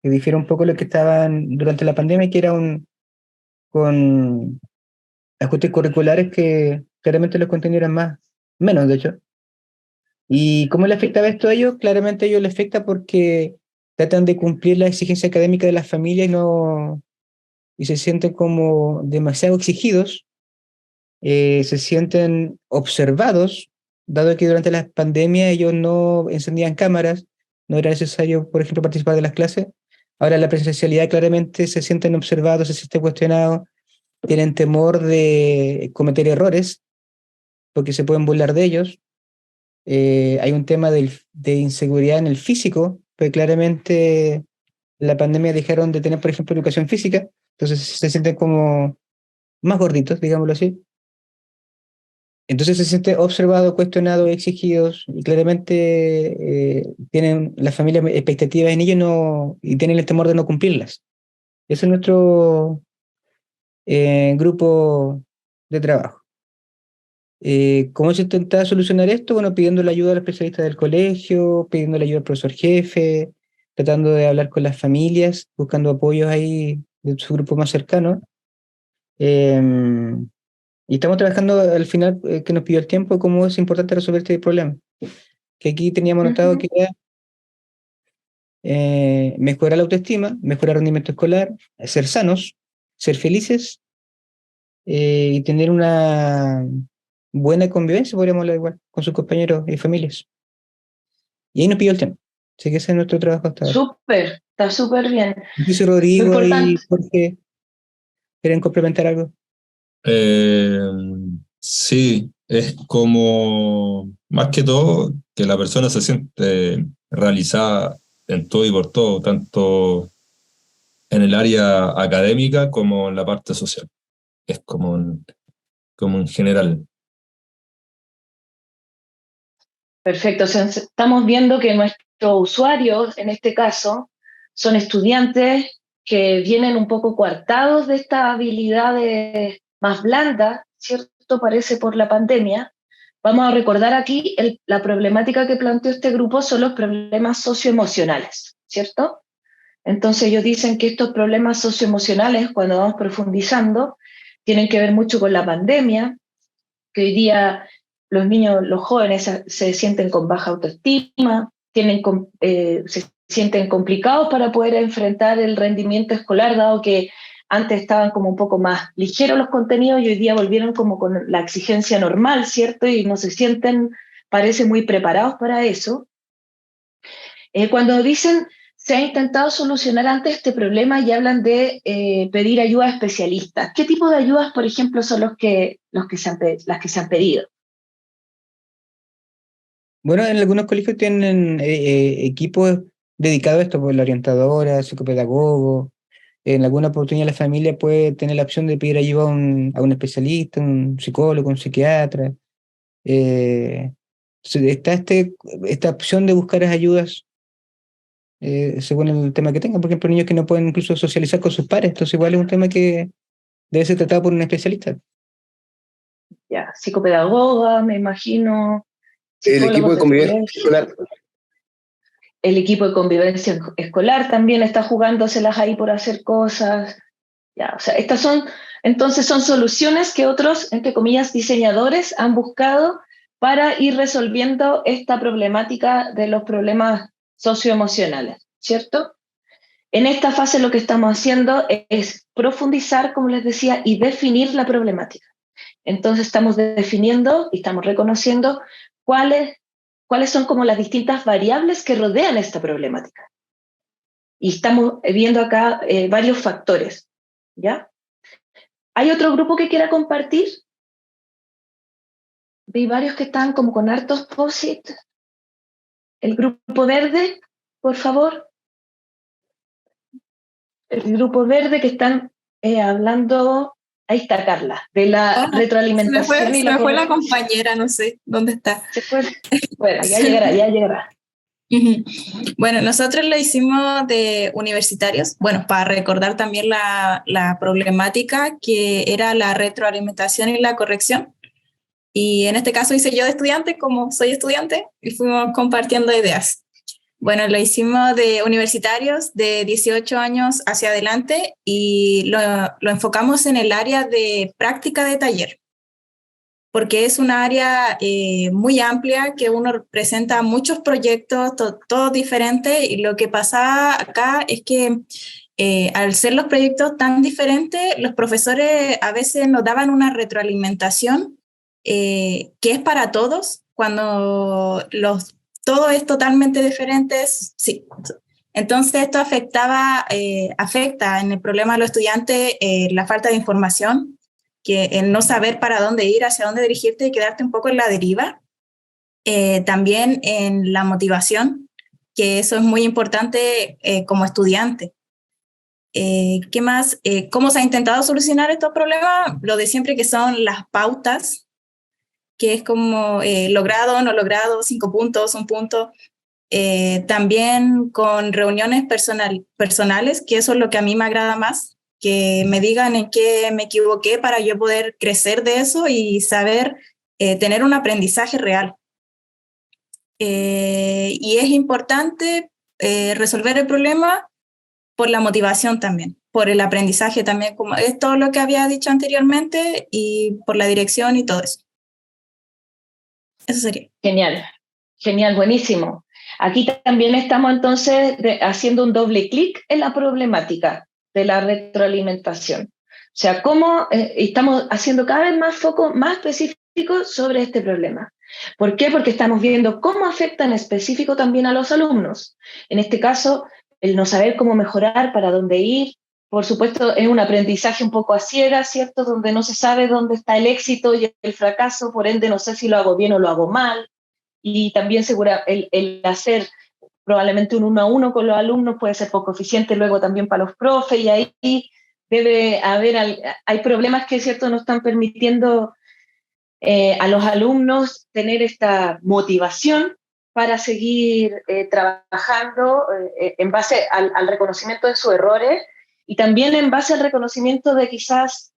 que difiere un poco de lo que estaban durante la pandemia, que era con ajustes curriculares que claramente los contenidos eran menos, de hecho. ¿Y cómo le afectaba esto a ellos? Claramente a ellos les afecta porque tratan de cumplir la exigencia académica de las familias y se sienten como demasiado exigidos, se sienten observados, dado que durante la pandemia ellos no encendían cámaras, no era necesario, por ejemplo, participar de las clases. Ahora la presencialidad claramente se sienten observados, se sienten cuestionados, tienen temor de cometer errores porque se pueden burlar de ellos. Hay un tema de inseguridad en el físico, porque claramente la pandemia dejaron de tener, por ejemplo, educación física, entonces se sienten como más gorditos, digámoslo así. Entonces se sienten observados, cuestionados, exigidos, y claramente tienen la familia expectativas en ellos y tienen el temor de no cumplirlas. Ese es nuestro grupo de trabajo. ¿Cómo se intenta solucionar esto? Bueno, pidiendo la ayuda al especialista del colegio, pidiendo la ayuda al profesor jefe, tratando de hablar con las familias, buscando apoyos ahí de su grupo más cercano. Y estamos trabajando al final, que nos pidió el tiempo, cómo es importante resolver este problema. Que aquí teníamos notado que era mejorar la autoestima, mejorar el rendimiento escolar, ser sanos, ser felices y tener una buena convivencia, podríamos hablar igual, con sus compañeros y familias. Y ahí nos pidió el tiempo. Así que ese es nuestro trabajo hasta ahora. Súper, está súper bien. Dice Lo Rodrigo y importante, Jorge, ¿quieren complementar algo? Eh, sí, es como, más que todo, que la persona se siente realizada en todo y por todo, tanto en el área académica como en la parte social. Es como en general. perfecto. O sea, estamos viendo que nuestros usuarios, en este caso, son estudiantes que vienen un poco coartados de estas habilidades más blandas, ¿cierto? Parece por la pandemia. Vamos a recordar aquí la problemática que planteó este grupo son los problemas socioemocionales, ¿cierto? Entonces ellos dicen que estos problemas socioemocionales, cuando vamos profundizando, tienen que ver mucho con la pandemia, que hoy día los niños, los jóvenes se sienten con baja autoestima, se sienten complicados para poder enfrentar el rendimiento escolar, dado que antes estaban como un poco más ligeros los contenidos y hoy día volvieron como con la exigencia normal, ¿cierto? Y no se sienten, parece, muy preparados para eso. Cuando dicen se ha intentado solucionar antes este problema y hablan de pedir ayuda a especialistas. ¿Qué tipo de ayudas, por ejemplo, son las que se han pedido? Bueno, en algunos colegios tienen equipos dedicados a esto, por la orientadora, psicopedagogo. En alguna oportunidad la familia puede tener la opción de pedir ayuda a un especialista, un psicólogo, un psiquiatra. Está esta opción de buscar ayudas según el tema que tengan. Por ejemplo, niños que no pueden incluso socializar con sus pares. Entonces igual es un tema que debe ser tratado por un especialista. Ya, psicopedagoga, me imagino. El equipo de convivencia escolar. El equipo de convivencia escolar también está jugándoselas ahí por hacer cosas. Ya, o sea, entonces son soluciones que otros, entre comillas, diseñadores han buscado para ir resolviendo esta problemática de los problemas socioemocionales, ¿cierto? En esta fase lo que estamos haciendo es profundizar, como les decía, y definir la problemática. Entonces estamos definiendo y estamos reconociendo cuáles son como las distintas variables que rodean esta problemática. Y estamos viendo acá varios factores, ¿ya? ¿Hay otro grupo que quiera compartir? Vi varios que están como con hartos post-it. El grupo verde, por favor. El grupo verde que están hablando, ahí está Carla, de la retroalimentación se me fue la compañera, no sé dónde está. Se fue. Bueno, ya llegará. Bueno, nosotros lo hicimos de universitarios, bueno, para recordar también la problemática que era la retroalimentación y la corrección. y en este caso hice yo de estudiante, como soy estudiante, y fuimos compartiendo ideas. Bueno, lo hicimos de universitarios de 18 años hacia adelante y lo enfocamos en el área de práctica de taller, porque es una área muy amplia que uno presenta muchos proyectos, todos diferentes, y lo que pasa acá es que al ser los proyectos tan diferentes, los profesores a veces nos daban una retroalimentación que es para todos, cuando todo es totalmente diferente, sí. Entonces esto afecta en el problema de los estudiantes la falta de información, que el no saber para dónde ir, hacia dónde dirigirte y quedarte un poco en la deriva. También en la motivación, que eso es muy importante como estudiante. ¿Qué más? ¿Cómo se ha intentado solucionar estos problemas? Lo de siempre, que son las pautas, que es como logrado, no logrado, 5 puntos, 1 punto. También con reuniones personales, que eso es lo que a mí me agrada más, que me digan en qué me equivoqué para yo poder crecer de eso y saber tener un aprendizaje real. Y es importante resolver el problema por la motivación también, por el aprendizaje también, como es todo lo que había dicho anteriormente, y por la dirección y todo eso. Eso sería. Genial, genial, buenísimo. Aquí también estamos entonces haciendo un doble clic en la problemática de la retroalimentación. O sea, cómo estamos haciendo cada vez más foco más específico sobre este problema. ¿Por qué? Porque estamos viendo cómo afecta en específico también a los alumnos. En este caso, el no saber cómo mejorar, para dónde ir. Por supuesto, es un aprendizaje un poco a ciegas, ¿cierto? Donde no se sabe dónde está el éxito y el fracaso, por ende no sé si lo hago bien o lo hago mal. Y también el hacer probablemente un 1 a 1 con los alumnos puede ser poco eficiente luego también para los profes, y ahí debe haber, hay problemas que, ¿cierto?, no están permitiendo a los alumnos tener esta motivación para seguir trabajando en base al reconocimiento de sus errores, y también en base al reconocimiento de quizás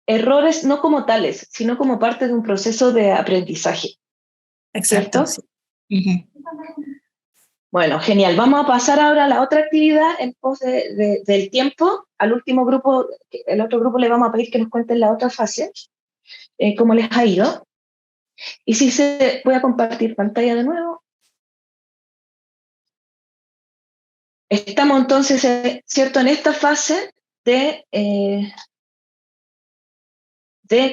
errores no como tales, sino como parte de un proceso de aprendizaje. Exacto. ¿Cierto? Sí. Bueno, genial. Vamos a pasar ahora a la otra actividad en pos del tiempo. Al último grupo, el otro grupo, le vamos a pedir que nos cuenten la otra fase, cómo les ha ido. Y voy a compartir pantalla de nuevo. Estamos entonces, ¿cierto?, en esta fase de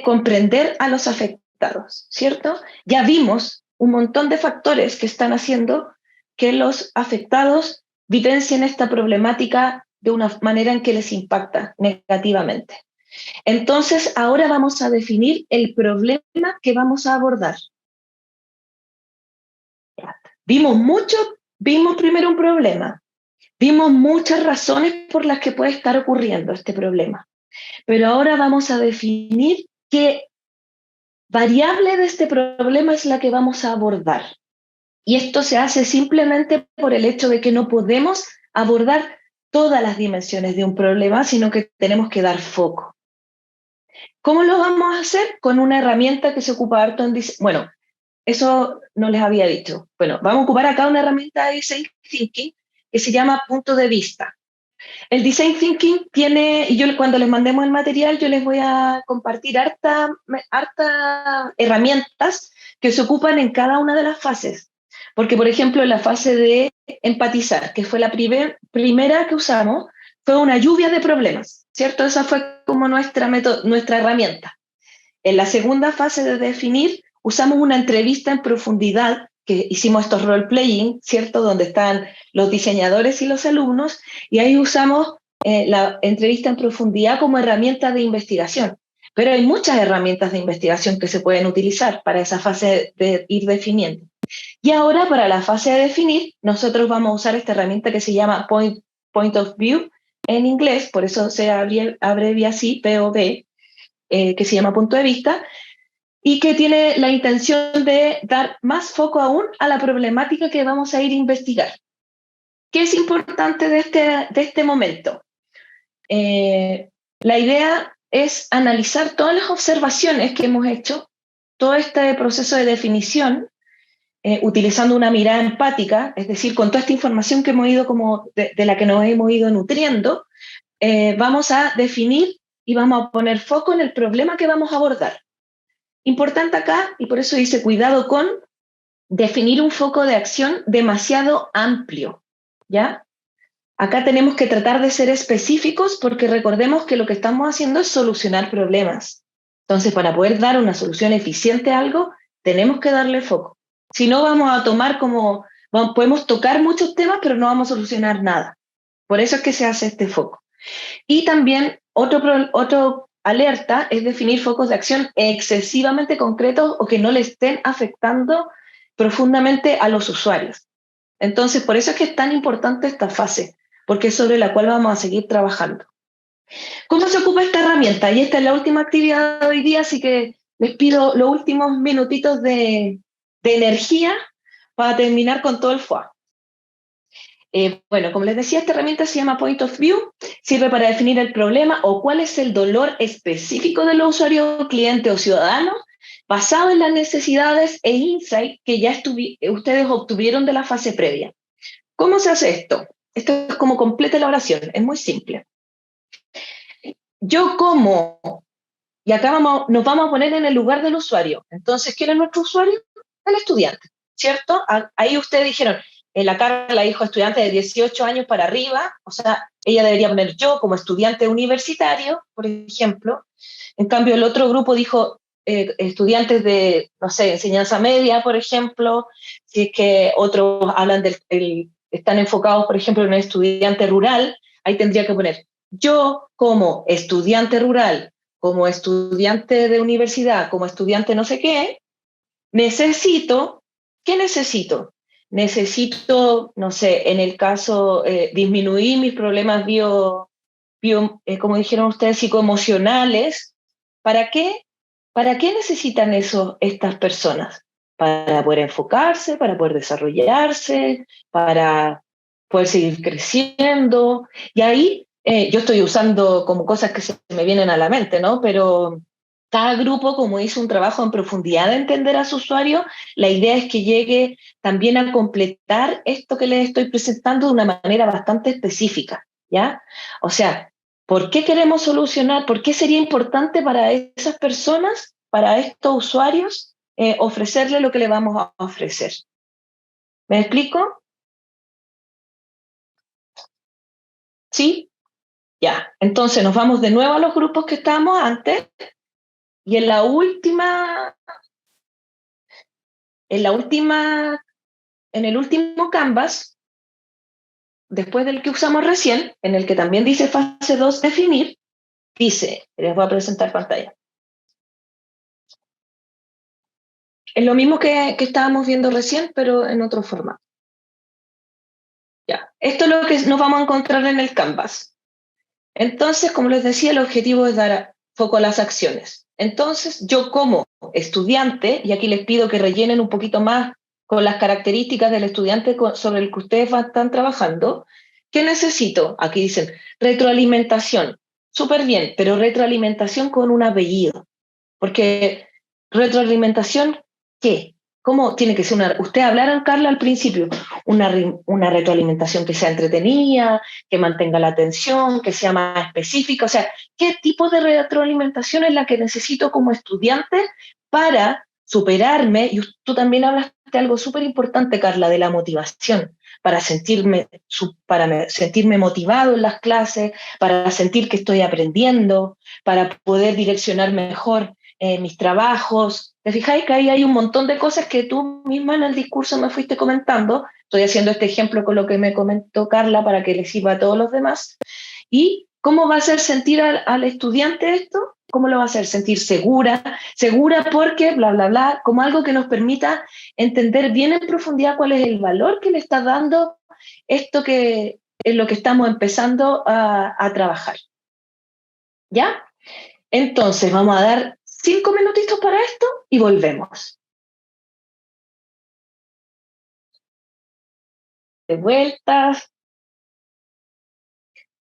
comprender a los afectados, ¿cierto? Ya vimos un montón de factores que están haciendo que los afectados vivencien esta problemática de una manera en que les impacta negativamente. Entonces, ahora vamos a definir el problema que vamos a abordar. Vimos primero un problema, vimos muchas razones por las que puede estar ocurriendo este problema, pero ahora vamos a definir qué variable de este problema es la que vamos a abordar. Y esto se hace simplemente por el hecho de que no podemos abordar todas las dimensiones de un problema, sino que tenemos que dar foco. ¿Cómo lo vamos a hacer? Con una herramienta que se ocupa harto en diseño. Bueno, eso no les había dicho. Bueno, vamos a ocupar acá una herramienta de Design Thinking que se llama punto de vista. El Design Thinking tiene, y yo cuando les mandemos el material, yo les voy a compartir harta herramientas que se ocupan en cada una de las fases. Porque, por ejemplo, en la fase de empatizar, que fue la primera que usamos, fue una lluvia de problemas, ¿cierto? Esa fue como nuestra herramienta. En la segunda fase de definir, usamos una entrevista en profundidad, que hicimos estos role-playing, ¿cierto?, donde están los diseñadores y los alumnos, y ahí usamos la entrevista en profundidad como herramienta de investigación. Pero hay muchas herramientas de investigación que se pueden utilizar para esa fase de ir definiendo. Y ahora, para la fase de definir, nosotros vamos a usar esta herramienta que se llama Point of View en inglés, por eso se abrevia así, POV, que se llama punto de vista, y que tiene la intención de dar más foco aún a la problemática que vamos a ir a investigar. ¿Qué es importante de este momento? La idea es analizar todas las observaciones que hemos hecho todo este proceso de definición, utilizando una mirada empática, es decir, con toda esta información que hemos ido como de la que nos hemos ido nutriendo, vamos a definir y vamos a poner foco en el problema que vamos a abordar. Importante acá, y por eso dice cuidado con definir un foco de acción demasiado amplio, ¿ya? Acá tenemos que tratar de ser específicos porque recordemos que lo que estamos haciendo es solucionar problemas. Entonces, para poder dar una solución eficiente a algo, tenemos que darle foco. Si no, vamos a tomar como, podemos tocar muchos temas, pero no vamos a solucionar nada. Por eso es que se hace este foco. Y también otro alerta es definir focos de acción excesivamente concretos o que no le estén afectando profundamente a los usuarios. Entonces, por eso es que es tan importante esta fase, porque es sobre la cual vamos a seguir trabajando. ¿Cómo se ocupa esta herramienta? Y esta es la última actividad de hoy día, así que les pido los últimos minutitos de energía para terminar con todo el FOA. Bueno, como les decía, esta herramienta se llama Point of View, sirve para definir el problema o cuál es el dolor específico de los usuarios, clientes o ciudadanos, basado en las necesidades e insights que ya ustedes obtuvieron de la fase previa. ¿Cómo se hace esto? Esto es como completa la oración, es muy simple. Yo como, y acá nos vamos a poner en el lugar del usuario. Entonces, ¿quién es nuestro usuario? El estudiante, ¿cierto? Ahí ustedes dijeron, la Carla dijo estudiante de 18 años para arriba, o sea, ella debería poner yo como estudiante universitario, por ejemplo. En cambio, el otro grupo dijo estudiantes de, no sé, enseñanza media, por ejemplo. Si es que otros hablan están enfocados, por ejemplo, en un estudiante rural, ahí tendría que poner yo como estudiante rural, como estudiante de universidad, como estudiante no sé qué, ¿qué necesito? Necesito, no sé, en el caso, disminuir mis problemas como dijeron ustedes, psicoemocionales. ¿Para qué? ¿Para qué necesitan estas personas? Para poder enfocarse, para poder desarrollarse, para poder seguir creciendo. Y ahí yo estoy usando como cosas que se me vienen a la mente, ¿no? Pero cada grupo, como hizo un trabajo en profundidad de entender a su usuario, la idea es que llegue también a completar esto que les estoy presentando de una manera bastante específica, ¿ya? O sea, ¿por qué queremos solucionar? ¿Por qué sería importante para esas personas, para estos usuarios, ofrecerle lo que le vamos a ofrecer? ¿Me explico? ¿Sí? Ya. Entonces nos vamos de nuevo a los grupos que estábamos antes y en el último Canvas, después del que usamos recién, en el que también dice fase 2, definir, dice, les voy a presentar pantalla. Es lo mismo que estábamos viendo recién, pero en otro formato. Ya, esto es lo que nos vamos a encontrar en el Canvas. Entonces, como les decía, el objetivo es dar foco a las acciones. Entonces, yo como estudiante, y aquí les pido que rellenen un poquito más con las características del estudiante sobre el que ustedes están trabajando, ¿qué necesito? Aquí dicen retroalimentación. Súper bien, pero retroalimentación con un apellido. Porque retroalimentación, ¿qué? ¿Cómo tiene que ser usted hablaron, Carla, al principio, una retroalimentación que sea entretenida, que mantenga la atención, que sea más específica? O sea, ¿qué tipo de retroalimentación es la que necesito como estudiante para superarme? Y tú también hablaste de algo súper importante, Carla, de la motivación, para sentirme motivado en las clases, para sentir que estoy aprendiendo, para poder direccionar mejor mis trabajos. ¿Te fijáis que ahí hay un montón de cosas que tú misma en el discurso me fuiste comentando? Estoy haciendo este ejemplo con lo que me comentó Carla para que le sirva a todos los demás. ¿Y cómo va a hacer sentir al estudiante esto? ¿Cómo lo va a hacer sentir segura? Segura porque, bla, bla, bla, como algo que nos permita entender bien en profundidad cuál es el valor que le está dando esto que es lo que estamos empezando a trabajar. ¿Ya? Entonces, vamos a dar 5 minutitos para esto y volvemos. De vueltas.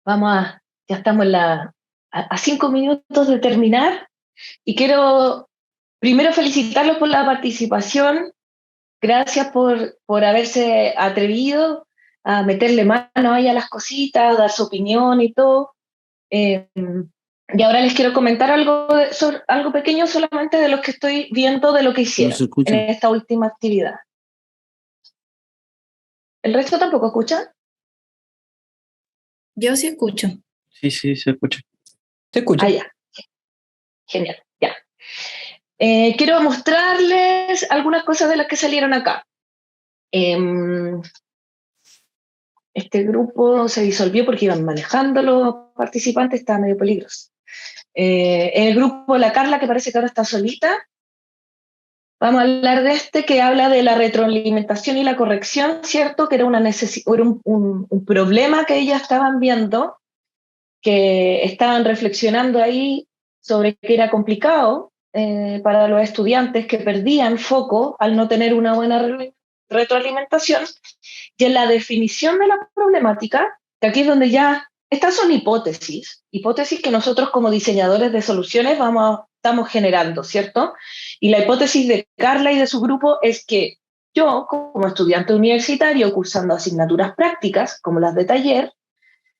Ya estamos a 5 minutos de terminar y quiero Primero, felicitarlos por la participación. Gracias por haberse atrevido a meterle mano ahí a las cositas, dar su opinión y todo. Y ahora les quiero comentar algo pequeño solamente de lo que estoy viendo de lo que hicieron en esta última actividad. ¿El resto tampoco escucha? Yo sí escucho. Sí, se escucha. ¿Se escucha? Ah, ya. Genial, ya. Quiero mostrarles algunas cosas de las que salieron acá. Este grupo se disolvió porque iban manejando los participantes, estaba medio peligroso. En el grupo La Carla, que parece que ahora está solita, vamos a hablar de este que habla de la retroalimentación y la corrección, ¿cierto? Que era, era un problema que ellas estaban viendo, que estaban reflexionando ahí sobre que era complicado para los estudiantes que perdían foco al no tener una buena retroalimentación. Y en la definición de la problemática, que aquí es donde ya, estas son hipótesis que nosotros como diseñadores de soluciones estamos generando, ¿cierto? Y la hipótesis de Carla y de su grupo es que yo, como estudiante universitario cursando asignaturas prácticas, como las de taller,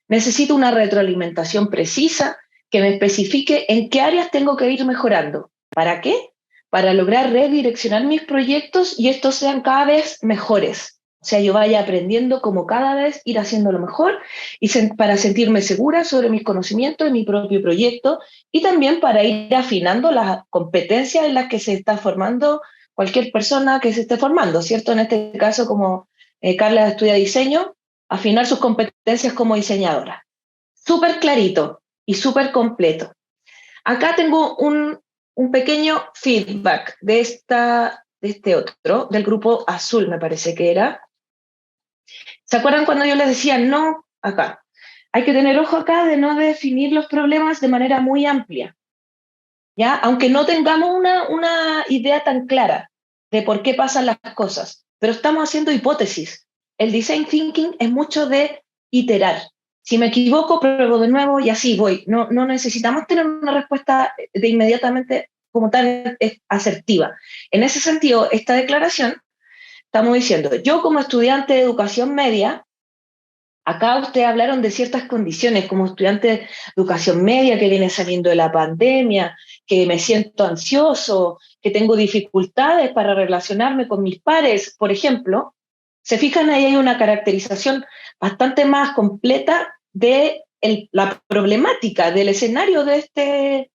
necesito una retroalimentación precisa que me especifique en qué áreas tengo que ir mejorando. ¿Para qué? Para lograr redireccionar mis proyectos y estos sean cada vez mejores. O sea, yo vaya aprendiendo cómo cada vez ir haciéndolo mejor y para sentirme segura sobre mis conocimientos en mi propio proyecto y también para ir afinando las competencias en las que se está formando cualquier persona que se esté formando, ¿cierto? En este caso, como Carla estudia diseño, afinar sus competencias como diseñadora. Súper clarito y súper completo. Acá tengo un pequeño feedback de este otro, del grupo azul me parece que era. ¿Se acuerdan cuando yo les decía no? Acá. Hay que tener ojo acá de no definir los problemas de manera muy amplia, ¿ya? Aunque no tengamos una idea tan clara de por qué pasan las cosas, pero estamos haciendo hipótesis. El design thinking es mucho de iterar. Si me equivoco, pruebo de nuevo y así voy. No necesitamos tener una respuesta de inmediatamente como tal asertiva. En ese sentido, esta declaración, estamos diciendo, yo como estudiante de educación media, acá ustedes hablaron de ciertas condiciones, como estudiante de educación media que viene saliendo de la pandemia, que me siento ansioso, que tengo dificultades para relacionarme con mis pares, por ejemplo. Se fijan, ahí hay una caracterización bastante más completa de la problemática, del escenario de este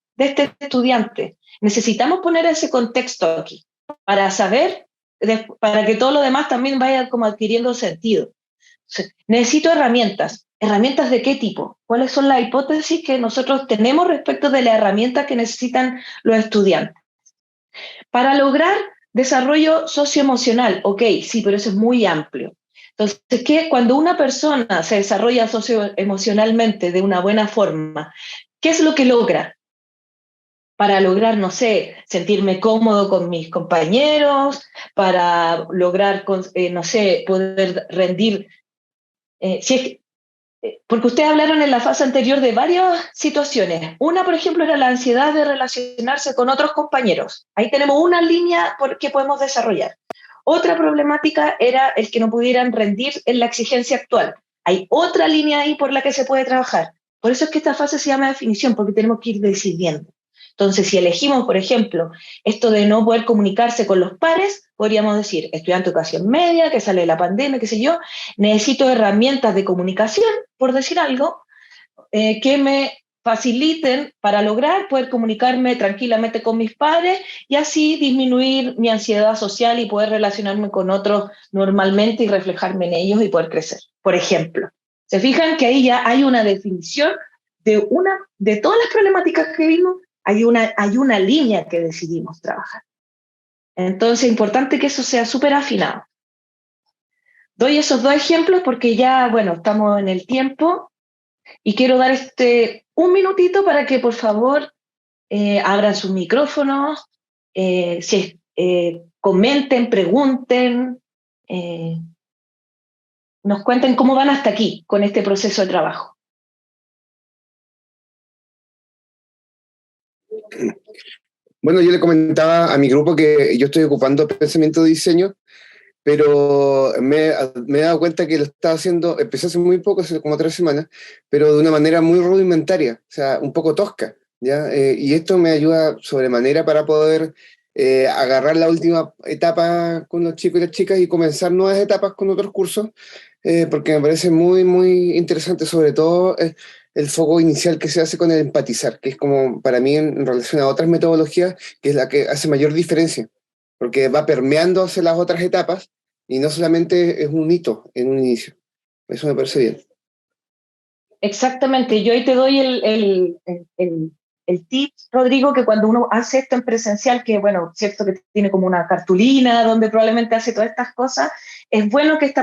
estudiante. Necesitamos poner ese contexto aquí para saber, para que todo lo demás también vaya como adquiriendo sentido. Necesito herramientas. ¿Herramientas de qué tipo? ¿Cuáles son las hipótesis que nosotros tenemos respecto de las herramientas que necesitan los estudiantes? Para lograr desarrollo socioemocional, ok, sí, pero eso es muy amplio. Entonces, que cuando una persona se desarrolla socioemocionalmente de una buena forma, ¿qué es lo que logra? Para lograr, no sé, sentirme cómodo con mis compañeros, para lograr, no sé, poder rendir. Porque ustedes hablaron en la fase anterior de varias situaciones. Una, por ejemplo, era la ansiedad de relacionarse con otros compañeros. Ahí tenemos una línea que podemos desarrollar. Otra problemática era el que no pudieran rendir en la exigencia actual. Hay otra línea ahí por la que se puede trabajar. Por eso es que esta fase se llama definición, porque tenemos que ir decidiendo. Entonces, si elegimos, por ejemplo, esto de no poder comunicarse con los pares, podríamos decir, estudiante de educación media, que sale de la pandemia, qué sé yo, necesito herramientas de comunicación, por decir algo, que me faciliten para lograr poder comunicarme tranquilamente con mis pares y así disminuir mi ansiedad social y poder relacionarme con otros normalmente y reflejarme en ellos y poder crecer. Por ejemplo, ¿se fijan que ahí ya hay una definición de todas las problemáticas que vimos? Hay una línea que decidimos trabajar. Entonces, es importante que eso sea súper afinado. Doy esos dos ejemplos porque ya, bueno, estamos en el tiempo y quiero dar un minutito para que, por favor, abran sus micrófonos, comenten, pregunten, nos cuenten cómo van hasta aquí con este proceso de trabajo. Bueno, yo le comentaba a mi grupo que yo estoy ocupando pensamiento de diseño, pero me he dado cuenta que lo estaba haciendo, empecé hace muy poco, hace como 3 semanas, pero de una manera muy rudimentaria, o sea, un poco tosca, ¿ya? Y esto me ayuda sobremanera para poder agarrar la última etapa con los chicos y las chicas y comenzar nuevas etapas con otros cursos, porque me parece muy, muy interesante, sobre todo el foco inicial que se hace con el empatizar, que es como para mí en relación a otras metodologías, que es la que hace mayor diferencia, porque va permeando hacia las otras etapas y no solamente es un hito en un inicio. Eso me parece bien. Exactamente, yo ahí te doy el tip, Rodrigo, que cuando uno hace esto en presencial, que bueno, cierto que tiene como una cartulina donde probablemente hace todas estas cosas, es bueno que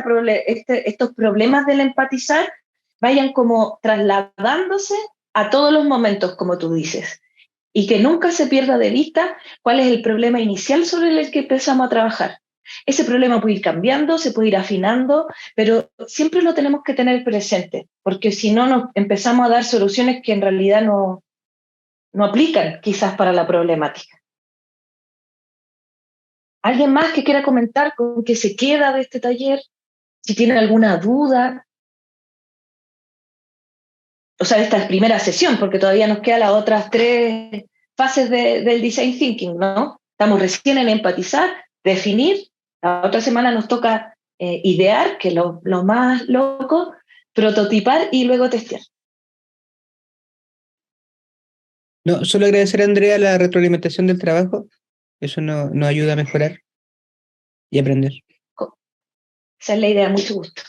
estos problemas del empatizar vayan como trasladándose a todos los momentos, como tú dices, y que nunca se pierda de vista cuál es el problema inicial sobre el que empezamos a trabajar. Ese problema puede ir cambiando, se puede ir afinando, pero siempre lo tenemos que tener presente, porque si no nos empezamos a dar soluciones que en realidad no aplican quizás para la problemática. ¿Alguien más que quiera comentar con qué se queda de este taller? Si tienen alguna duda. O sea, esta es primera sesión, porque todavía nos quedan las otras 3 fases del Design Thinking, ¿no? Estamos recién en empatizar, definir. La otra semana nos toca idear, que es lo más loco, prototipar y luego testear. No, solo agradecer a Andrea la retroalimentación del trabajo. Eso nos ayuda a mejorar y aprender. Esa es la idea, mucho gusto.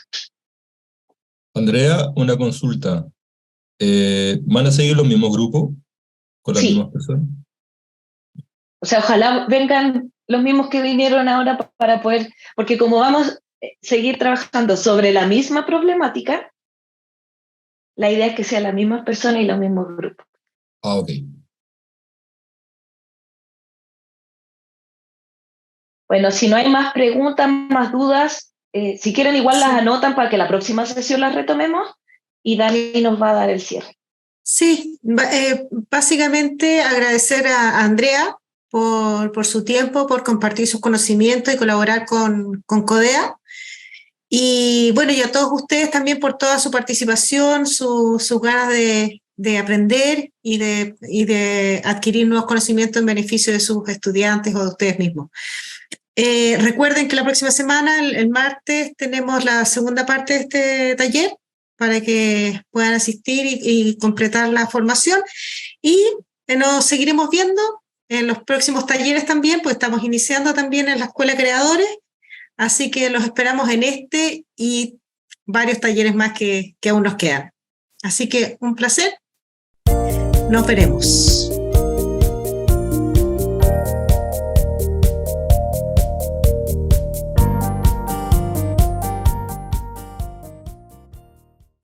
Andrea, una consulta. ¿Van a seguir los mismos grupos con las mismas personas? O sea, ojalá vengan los mismos que vinieron ahora para poder, porque como vamos a seguir trabajando sobre la misma problemática, la idea es que sean las mismas personas y los mismos grupos. Ah, ok. Bueno, si no hay más preguntas, más dudas, si quieren igual las anotan para que la próxima sesión las retomemos y Dani nos va a dar el cierre. Sí, básicamente agradecer a Andrea por su tiempo, por compartir sus conocimientos y colaborar con CODEA. Y bueno, y a todos ustedes también por toda su participación, sus ganas de aprender y de adquirir nuevos conocimientos en beneficio de sus estudiantes o de ustedes mismos. Recuerden que la próxima semana, el martes, tenemos la segunda parte de este taller para que puedan asistir y completar la formación. Y nos seguiremos viendo en los próximos talleres también, pues estamos iniciando también en la Escuela de Creadores, así que los esperamos en este y varios talleres más que aún nos quedan. Así que un placer, nos veremos.